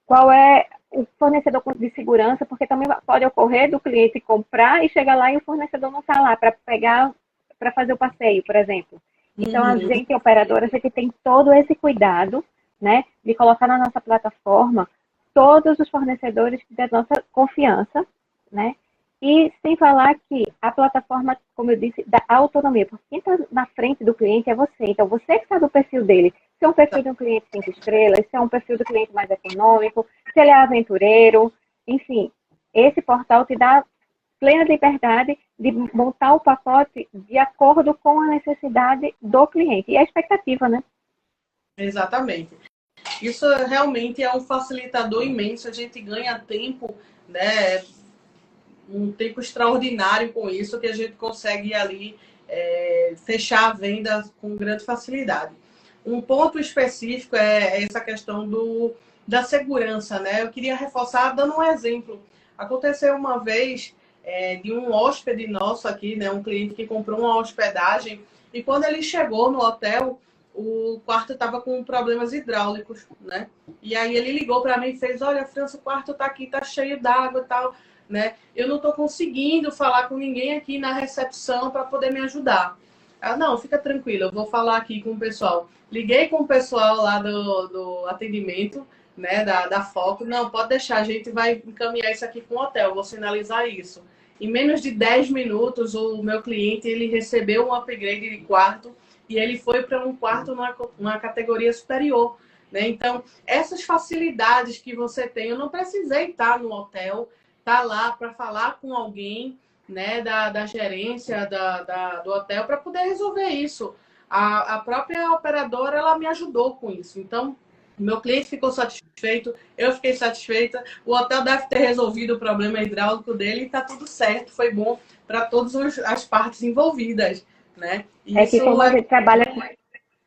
qual é o fornecedor de segurança, porque também pode ocorrer do cliente comprar e chegar lá e o fornecedor não está lá para pegar, para fazer o passeio, por exemplo. Então, a gente, operadora, a gente tem todo esse cuidado, né, de colocar na nossa plataforma todos os fornecedores da nossa confiança, né, e sem falar que a plataforma, como eu disse, dá autonomia, porque quem está na frente do cliente é você. Então, você que sabe o perfil dele. Se é um perfil de um cliente 5 estrelas, se é um perfil do cliente mais econômico, se ele é aventureiro, enfim. Esse portal te dá plena liberdade de montar o pacote de acordo com a necessidade do cliente e a expectativa, né? Exatamente. Isso realmente é um facilitador imenso, a gente ganha tempo, né? Um tempo extraordinário com isso, que a gente consegue ali fechar a venda com grande facilidade. Um ponto específico é essa questão da segurança, né? Eu queria reforçar dando um exemplo. Aconteceu uma vez de um hóspede nosso aqui, né? Um cliente que comprou uma hospedagem e quando ele chegou no hotel, o quarto estava com problemas hidráulicos, né? E aí ele ligou para mim e fez: olha, França, o quarto está aqui, está cheio d'água e tal, né? Eu não estou conseguindo falar com ninguém aqui na recepção para poder me ajudar. Ela: não, fica tranquila, eu vou falar aqui com o pessoal. Liguei com o pessoal lá do atendimento, né, da Foco. Não, pode deixar, a gente vai encaminhar isso aqui com o hotel, vou sinalizar isso. Em menos de 10 minutos, o meu cliente ele recebeu um upgrade de quarto e ele foi para um quarto numa categoria superior, né? Então, essas facilidades que você tem, eu não precisei estar no hotel, estar lá para falar com alguém, né, da gerência do hotel para poder resolver isso. A própria operadora, ela me ajudou com isso. Então, meu cliente ficou satisfeito, eu fiquei satisfeita, o hotel deve ter resolvido o problema hidráulico dele e está tudo certo, foi bom para todas as partes envolvidas, né? É que como a gente trabalha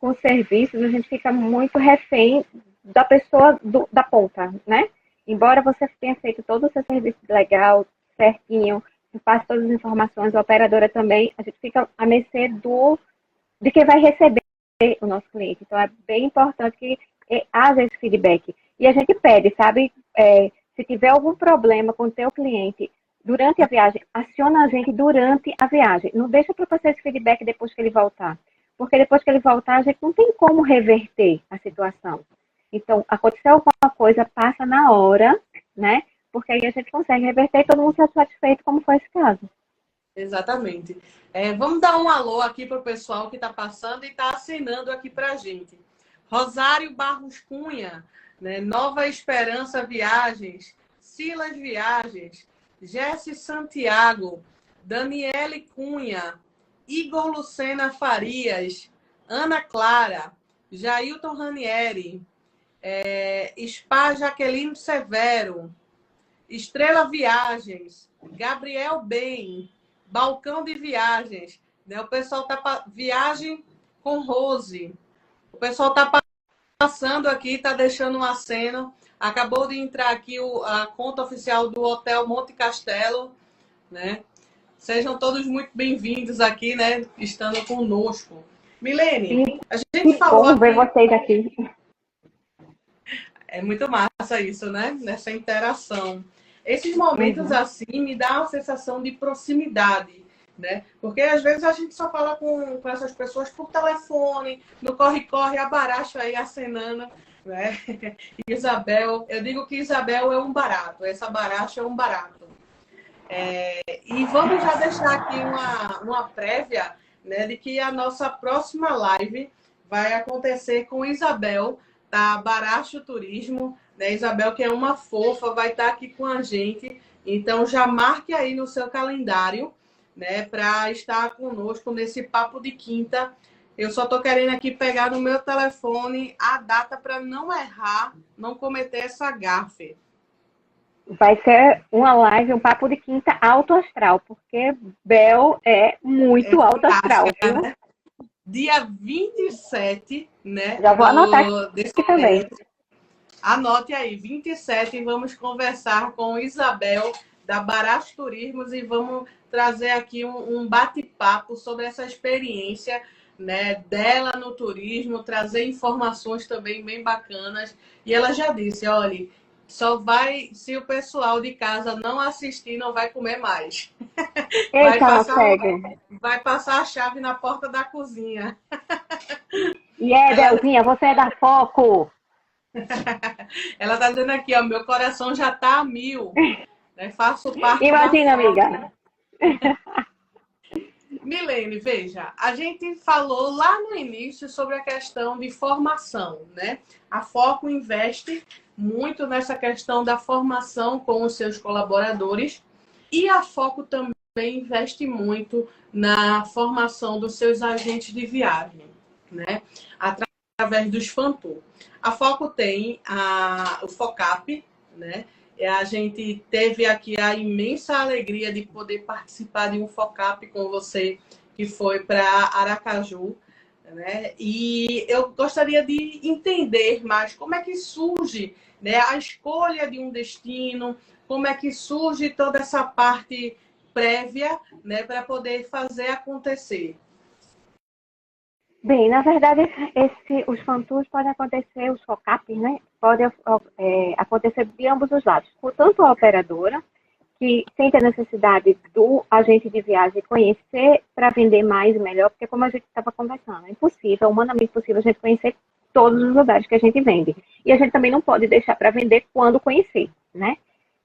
com serviços, a gente fica muito refém da pessoa da ponta, né? Embora você tenha feito todo o seu serviço legal, certinho, passe todas as informações, a operadora também, a gente fica à mercê de quem vai receber o nosso cliente. Então, é bem importante que haja esse feedback. E a gente pede, sabe, se tiver algum problema com o teu cliente durante a viagem, aciona a gente durante a viagem. Não deixa para passar esse feedback depois que ele voltar. Porque depois que ele voltar, a gente não tem como reverter a situação. Então, aconteceu alguma coisa, passa na hora, né? Porque aí a gente consegue reverter e todo mundo está satisfeito, como foi esse caso. Exatamente. Vamos dar um alô aqui para o pessoal que está passando e está assinando aqui para a gente. Rosário Barros Cunha, né? Nova Esperança Viagens, Silas Viagens, Jesse Santiago, Daniele Cunha, Igor Lucena Farias, Ana Clara, Jailton Ranieri, Spa Jaqueline Severo, Estrela Viagens, Gabriel Bem, Balcão de Viagens, né? O pessoal tá Viagem com Rose. O pessoal tá passando aqui, tá deixando um aceno. Acabou de entrar aqui a conta oficial do Hotel Monte Castelo, né? Sejam todos muito bem-vindos aqui, né? Estando conosco. Milene, a gente falou aqui... ver vocês aqui. É muito massa isso, né? Nessa interação. Esses momentos assim me dá uma sensação de proximidade, né? Porque às vezes a gente só fala com essas pessoas por telefone, no corre-corre, abaracho aí acenando, né? Isabel, eu digo que Isabel é um barato, essa baracha é um barato. E vamos já deixar aqui uma prévia, né, de que a nossa próxima live vai acontecer com Isabel, tá? Baracho Turismo, né? Isabel, que é uma fofa, vai estar aqui com a gente. Então, já marque aí no seu calendário, né, para estar conosco nesse papo de quinta. Eu só estou querendo aqui pegar no meu telefone a data para não errar, não cometer essa gafe. Vai ser uma live, um papo de quinta alto astral, porque Bel é muito alto astral, viu? Né? dia 27, né? Já vou anotar desse aqui também. mês. Anote aí, 27, vamos conversar com Isabel, da Baracho Turismos, e vamos trazer aqui um bate-papo sobre essa experiência, né, dela no turismo, trazer informações também bem bacanas. E ela já disse, olha, só vai, se o pessoal de casa não assistir, não vai comer mais. Eita, ela segue. Vai passar a chave na porta da cozinha. E é, Delzinha, você é da Foco. Ela tá dizendo aqui, ó, meu coração já tá a 1000. Né? Faço parte Imagina, da amiga. Milene, veja, a gente falou lá no início sobre a questão de formação, né? A Foco investe muito nessa questão da formação com os seus colaboradores e a Foco também investe muito na formação dos seus agentes de viagem, né? Através dos Fantour. A Foco tem o FOCAP, né? A gente teve aqui a imensa alegria de poder participar de um FOCAP com você, que foi para Aracaju, né? E eu gostaria de entender mais como é que surge, né, a escolha de um destino, como é que surge toda essa parte prévia, né, para poder fazer acontecer. Bem, na verdade, os Fantours podem acontecer, os FOCAPs, né? Podem acontecer de ambos os lados. Tanto a operadora, que sente a necessidade do agente de viagem conhecer para vender mais e melhor, porque como a gente estava conversando, é impossível, humanamente impossível a gente conhecer todos os lugares que a gente vende. E a gente também não pode deixar para vender quando conhecer, né?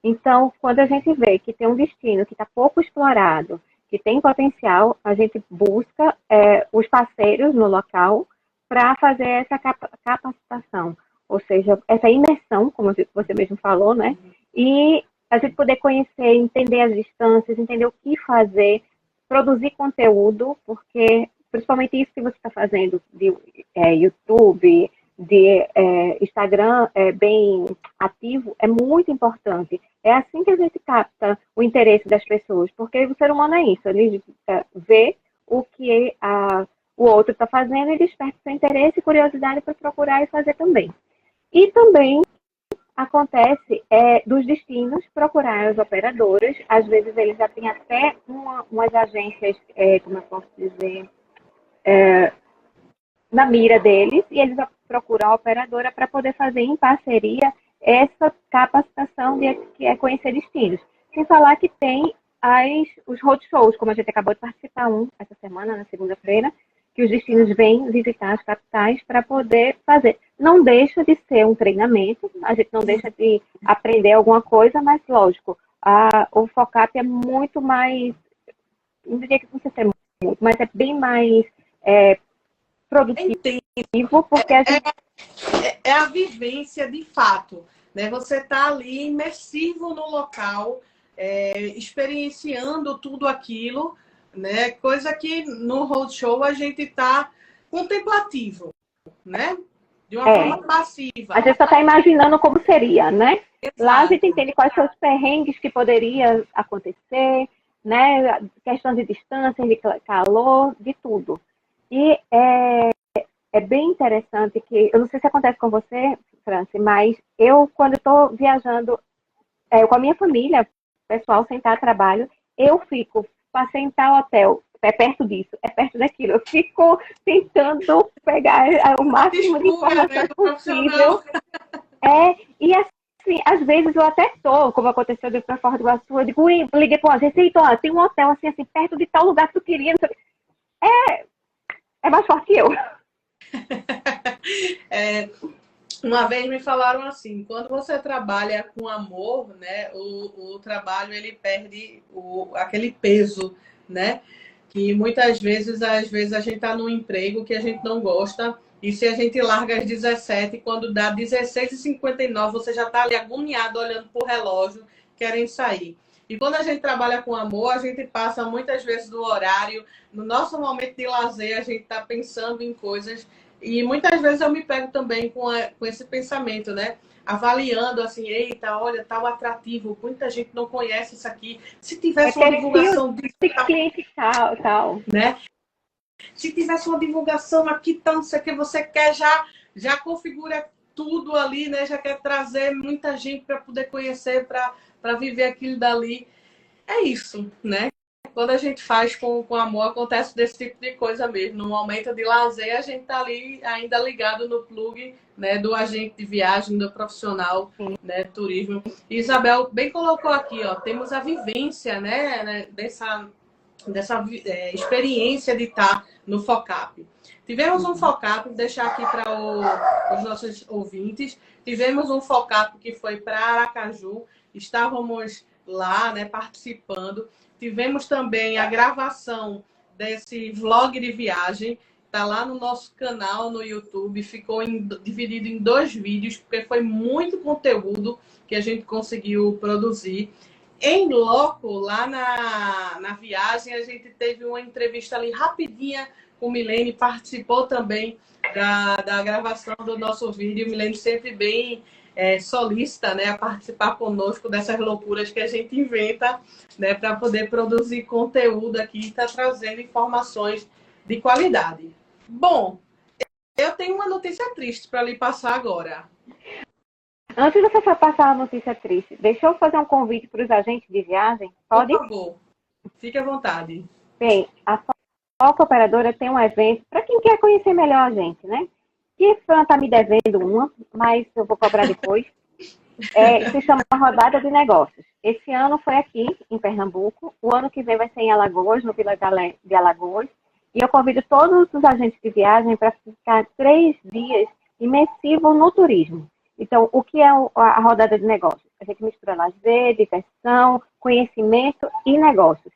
Então, quando a gente vê que tem um destino que está pouco explorado, que tem potencial, a gente busca os parceiros no local para fazer essa capacitação, ou seja, essa imersão, como você mesmo falou, né? E a gente poder conhecer, entender as distâncias, entender o que fazer, produzir conteúdo, porque principalmente isso que você está fazendo de YouTube, de Instagram bem ativo, é muito importante. É assim que a gente capta o interesse das pessoas, porque o ser humano é isso, ele vê o que o outro está fazendo e desperta seu interesse e curiosidade para procurar e fazer também. E também acontece dos destinos procurar as operadoras, às vezes eles já têm até umas agências, como eu posso dizer, na mira deles, e eles procuram a operadora para poder fazer em parceria essa capacitação que é conhecer destinos. Sem falar que tem os roadshows, como a gente acabou de participar essa semana, na segunda-feira, que os destinos vêm visitar as capitais para poder fazer. Não deixa de ser um treinamento, a gente não deixa de aprender alguma coisa, mas lógico, o FOCAP é muito mais, não diria que não sei se é muito, mas é bem mais produtivo, porque a gente... é a vivência de fato, né? Você está ali imersivo no local, experienciando tudo aquilo, né? Coisa que no roadshow a gente está contemplativo, né? De uma forma passiva. A gente só está imaginando como seria, né? Exato. Lá a gente entende quais são os perrengues que poderiam acontecer, né? Questão de distância, de calor, de tudo. E é bem interessante que, eu não sei se acontece com você, Franci, mas eu, quando estou viajando com a minha família, pessoal, sentar a trabalho, eu fico, passei em tal hotel, é perto disso, é perto daquilo. Eu fico tentando pegar o máximo de informações possível. E assim, às vezes eu até tô, como aconteceu de ir para Foz do Iguaçu, eu digo, liguei para uma agência e tem um hotel assim, perto de tal lugar que tu queria. É mais forte que eu. Uma vez me falaram assim, quando você trabalha com amor, né, o trabalho ele perde aquele peso, né? Que muitas vezes, às vezes a gente está num emprego que a gente não gosta, e se a gente larga às 17, quando dá 16h59, você já está ali agoniado olhando para o relógio, querendo sair. E quando a gente trabalha com amor, a gente passa muitas vezes do horário, no nosso momento de lazer, a gente está pensando em coisas. E muitas vezes eu me pego também com esse pensamento, né? Avaliando assim, eita, olha, tal atrativo, muita gente não conhece isso aqui. Se tivesse uma divulgação de cliente tal, né? Se tivesse uma divulgação aqui, então, não sei o que você quer, já configura tudo ali, né? Já quer trazer muita gente para poder conhecer, para viver aquilo dali. É isso, né? Quando a gente faz com amor, acontece desse tipo de coisa mesmo. No momento de lazer, a gente tá ali ainda ligado no plug, né, do agente de viagem, do profissional, né, turismo. E Isabel bem colocou aqui, ó, temos a vivência, né dessa experiência de estar no FOCAP. Tivemos um FOCAP, vou deixar aqui para os nossos ouvintes, tivemos um FOCAP que foi para Aracaju, estávamos lá, né, participando. Tivemos também a gravação desse vlog de viagem, tá lá no nosso canal no YouTube, ficou dividido em 2 vídeos, porque foi muito conteúdo que a gente conseguiu produzir. Em loco, lá na viagem, a gente teve uma entrevista ali rapidinha com Milene, participou também da gravação do nosso vídeo. Milene sempre bem solícita, né, a participar conosco dessas loucuras que a gente inventa, né, para poder produzir conteúdo aqui e estar trazendo informações de qualidade. Bom, eu tenho uma notícia triste para lhe passar agora. Antes de você for passar a notícia triste, deixa eu fazer um convite para os agentes de viagem. Pode? Por favor, fique à vontade. Bem, a Foca Operadora tem um evento para quem quer conhecer melhor a gente, né? Que Fran está me devendo uma, mas eu vou cobrar depois. Se chama Rodada de Negócios. Esse ano foi aqui, em Pernambuco. O ano que vem vai ser em Alagoas, no Vila de Alagoas. E eu convido todos os agentes de viagem para ficar 3 dias imersivo no turismo. Então, o que é a rodada de negócios? A gente mistura lazer, diversão, conhecimento e negócios.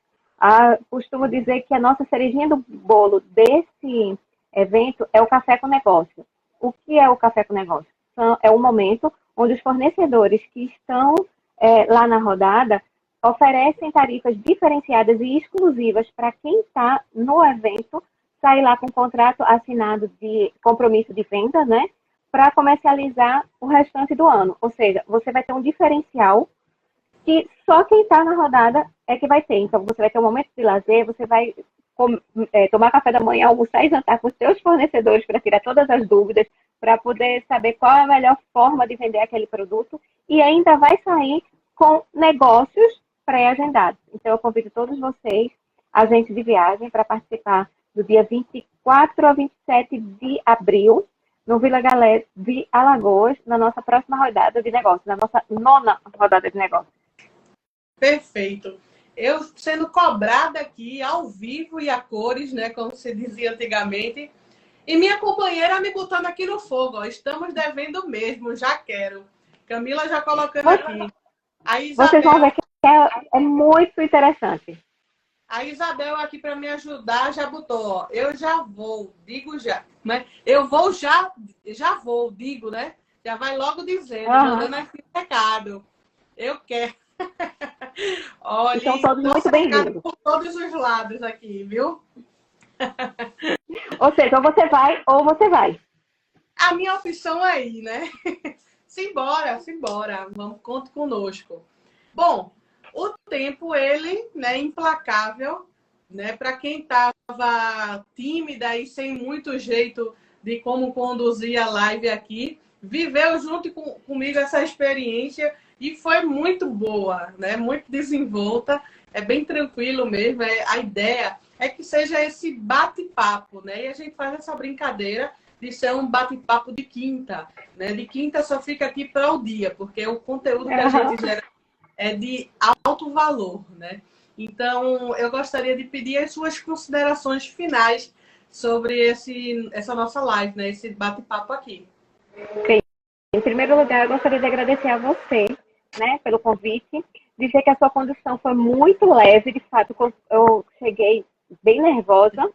Costumo dizer que a nossa cerejinha do bolo desse evento é o café com negócio. O que é o café com negócio? É um momento onde os fornecedores que estão lá na rodada oferecem tarifas diferenciadas e exclusivas para quem está no evento sair lá com um contrato assinado de compromisso de venda, né? Para comercializar o restante do ano. Ou seja, você vai ter um diferencial que só quem está na rodada é que vai ter. Então, você vai ter um momento de lazer, você vai tomar café da manhã, almoçar e jantar com os seus fornecedores para tirar todas as dúvidas, para poder saber qual é a melhor forma de vender aquele produto e ainda vai sair com negócios pré-agendados. Então, eu convido todos vocês, agentes de viagem, para participar do dia 24 a 27 de abril, no Vila Galé de Alagoas, na nossa próxima rodada de negócios, na nossa 9ª rodada de negócios. Perfeito. Eu sendo cobrada aqui, ao vivo e a cores, né, como se dizia antigamente, e minha companheira me botando aqui no fogo, ó, estamos devendo mesmo, já quero. Camila já colocando aqui. A Isabel, vocês vão ver que é muito interessante. A Isabel aqui para me ajudar já botou, ó, eu já vou, digo já, né? Eu vou já vou, digo, né? Já vai logo dizendo, mandando aqui o recado. Eu quero. Olha, estão todos muito bem-vindos. Por todos os lados aqui, viu? Ou seja, ou você vai ou você vai. A minha opção é ir, né? Simbora. Vamos, conte conosco. Bom, o tempo, ele, né, implacável, né? Para quem estava tímida e sem muito jeito de como conduzir a live aqui, viveu junto comigo essa experiência e foi muito boa, né? Muito desenvolta, é bem tranquilo mesmo. A ideia é que seja esse bate-papo, né? E a gente faz essa brincadeira de ser um bate-papo de quinta, né? De quinta só fica aqui para o dia, porque o conteúdo que a gente gera é de alto valor, né? Então, eu gostaria de pedir as suas considerações finais sobre essa nossa live, né? Esse bate-papo aqui. Bem, em primeiro lugar, eu gostaria de agradecer a você, né, pelo convite, dizer que a sua condução foi muito leve, de fato, eu cheguei bem nervosa,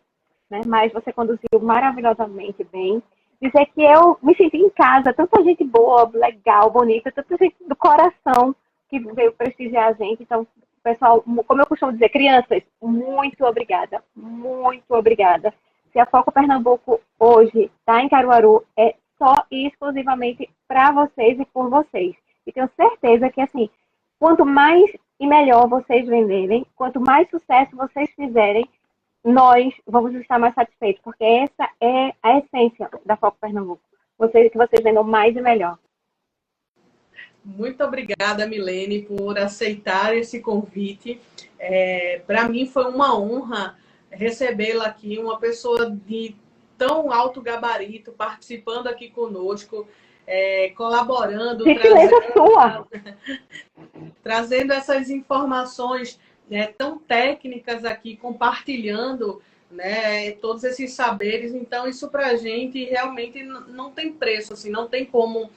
né, mas você conduziu maravilhosamente bem. Dizer que eu me senti em casa, tanta gente boa, legal, bonita, tanta gente do coração que veio prestigiar a gente. Então, pessoal, como eu costumo dizer, crianças, muito obrigada, muito obrigada. Se a Foco Pernambuco hoje está em Caruaru, é só e exclusivamente para vocês e por vocês. E tenho certeza que, assim, quanto mais e melhor vocês venderem, quanto mais sucesso vocês fizerem, nós vamos estar mais satisfeitos, porque essa é a essência da Foco Pernambuco. Que vocês vendam mais e melhor. Muito obrigada, Milene, por aceitar esse convite. Para mim foi uma honra recebê-la aqui, uma pessoa de tão alto gabarito, participando aqui conosco, colaborando, trazendo essas informações tão técnicas aqui, compartilhando, né, todos esses saberes. Então, isso para a gente realmente não tem preço, assim, não tem como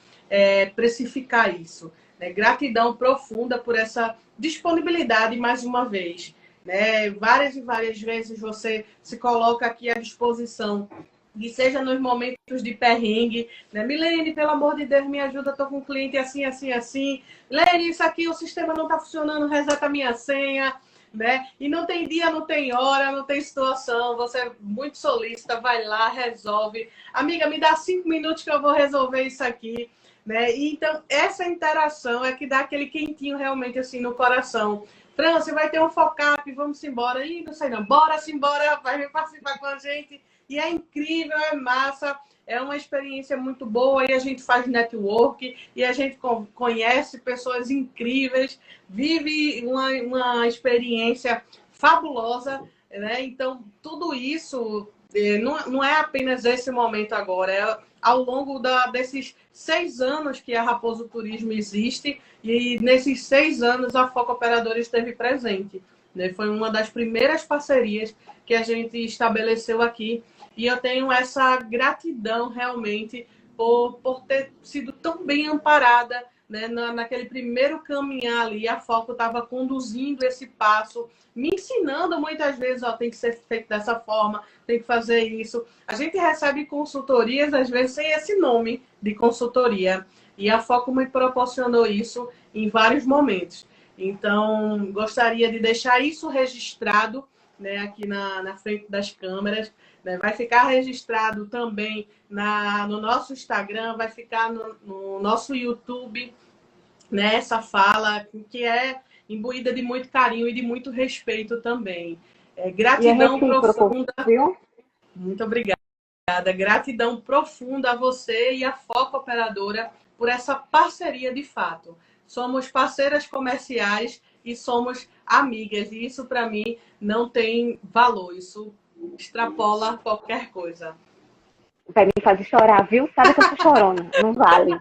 precificar isso. Né? Gratidão profunda por essa disponibilidade, mais uma vez. Né? Várias e várias vezes você se coloca aqui à disposição, e seja nos momentos de perrengue, né? Milene, pelo amor de Deus, me ajuda, estou com um cliente assim, assim, assim. Milene, isso aqui, o sistema não está funcionando, reseta a minha senha. Né? E não tem dia, não tem hora, não tem situação. Você é muito solícita, vai lá, resolve. Amiga, me dá 5 minutos que eu vou resolver isso aqui. Né? E, então, essa interação é que dá aquele quentinho realmente assim no coração. Fran, você vai ter um FOCAP, vamos embora. Ih, não sei não, bora-se embora, vai vir participar com a gente. E é incrível, é massa, é uma experiência muito boa. E a gente faz network, e a gente conhece pessoas incríveis, vive uma experiência fabulosa. Né? Então, tudo isso não é apenas esse momento agora, é ao longo desses 6 anos que a Raposo Turismo existe, e nesses 6 anos a Foco Operadora esteve presente. Né? Foi uma das primeiras parcerias que a gente estabeleceu aqui, e eu tenho essa gratidão realmente por ter sido tão bem amparada. Né? Naquele primeiro caminhar ali, a Foco estava conduzindo esse passo, me ensinando muitas vezes, ó, tem que ser feito dessa forma, tem que fazer isso. A gente recebe consultorias, às vezes, sem esse nome de consultoria. E a Foco me proporcionou isso em vários momentos. Então, gostaria de deixar isso registrado, né, aqui na frente das câmeras. Né? Vai ficar registrado também no nosso Instagram, vai ficar no nosso YouTube, né, essa fala que é imbuída de muito carinho e de muito respeito também. Gratidão profunda. Viu? Muito obrigada. Gratidão profunda a você e a Foco Operadora por essa parceria de fato. Somos parceiras comerciais e somos amigas. E isso, para mim, não tem valor. Isso extrapola qualquer coisa. Vai me fazer chorar, viu? Sabe que eu sou chorona, não vale.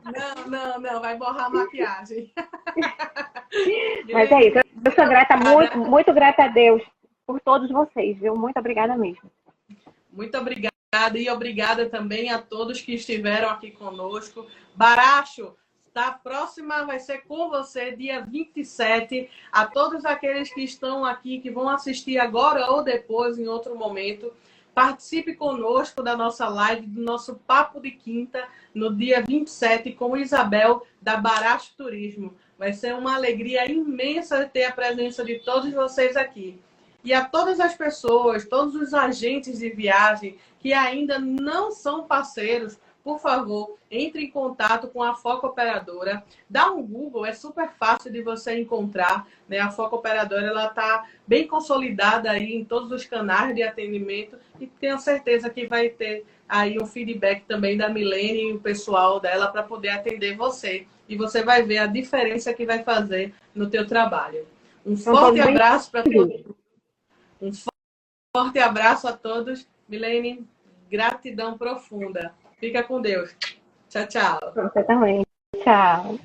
Não, vai borrar a maquiagem. Mas é isso, eu sou grata, muito grata a Deus por todos vocês, viu? Muito obrigada mesmo. Muito obrigada, e obrigada também a todos que estiveram aqui conosco. Baracho, a próxima vai ser com você, dia 27. A todos aqueles que estão aqui, que vão assistir agora ou depois, em outro momento, participe conosco da nossa live, do nosso Papo de Quinta, no dia 27, com Isabel, da Baracho Turismo. Vai ser uma alegria imensa ter a presença de todos vocês aqui. E a todas as pessoas, todos os agentes de viagem que ainda não são parceiros, por favor, entre em contato com a Foco Operadora. Dá um Google, é super fácil de você encontrar. Né? A Foco Operadora está bem consolidada aí em todos os canais de atendimento, e tenho certeza que vai ter aí um feedback também da Milene e o pessoal dela para poder atender você. E você vai ver a diferença que vai fazer no teu trabalho. Um forte abraço para todos. Um forte abraço a todos. Milene, gratidão profunda. Fica com Deus. Tchau, tchau. Você também. Tchau.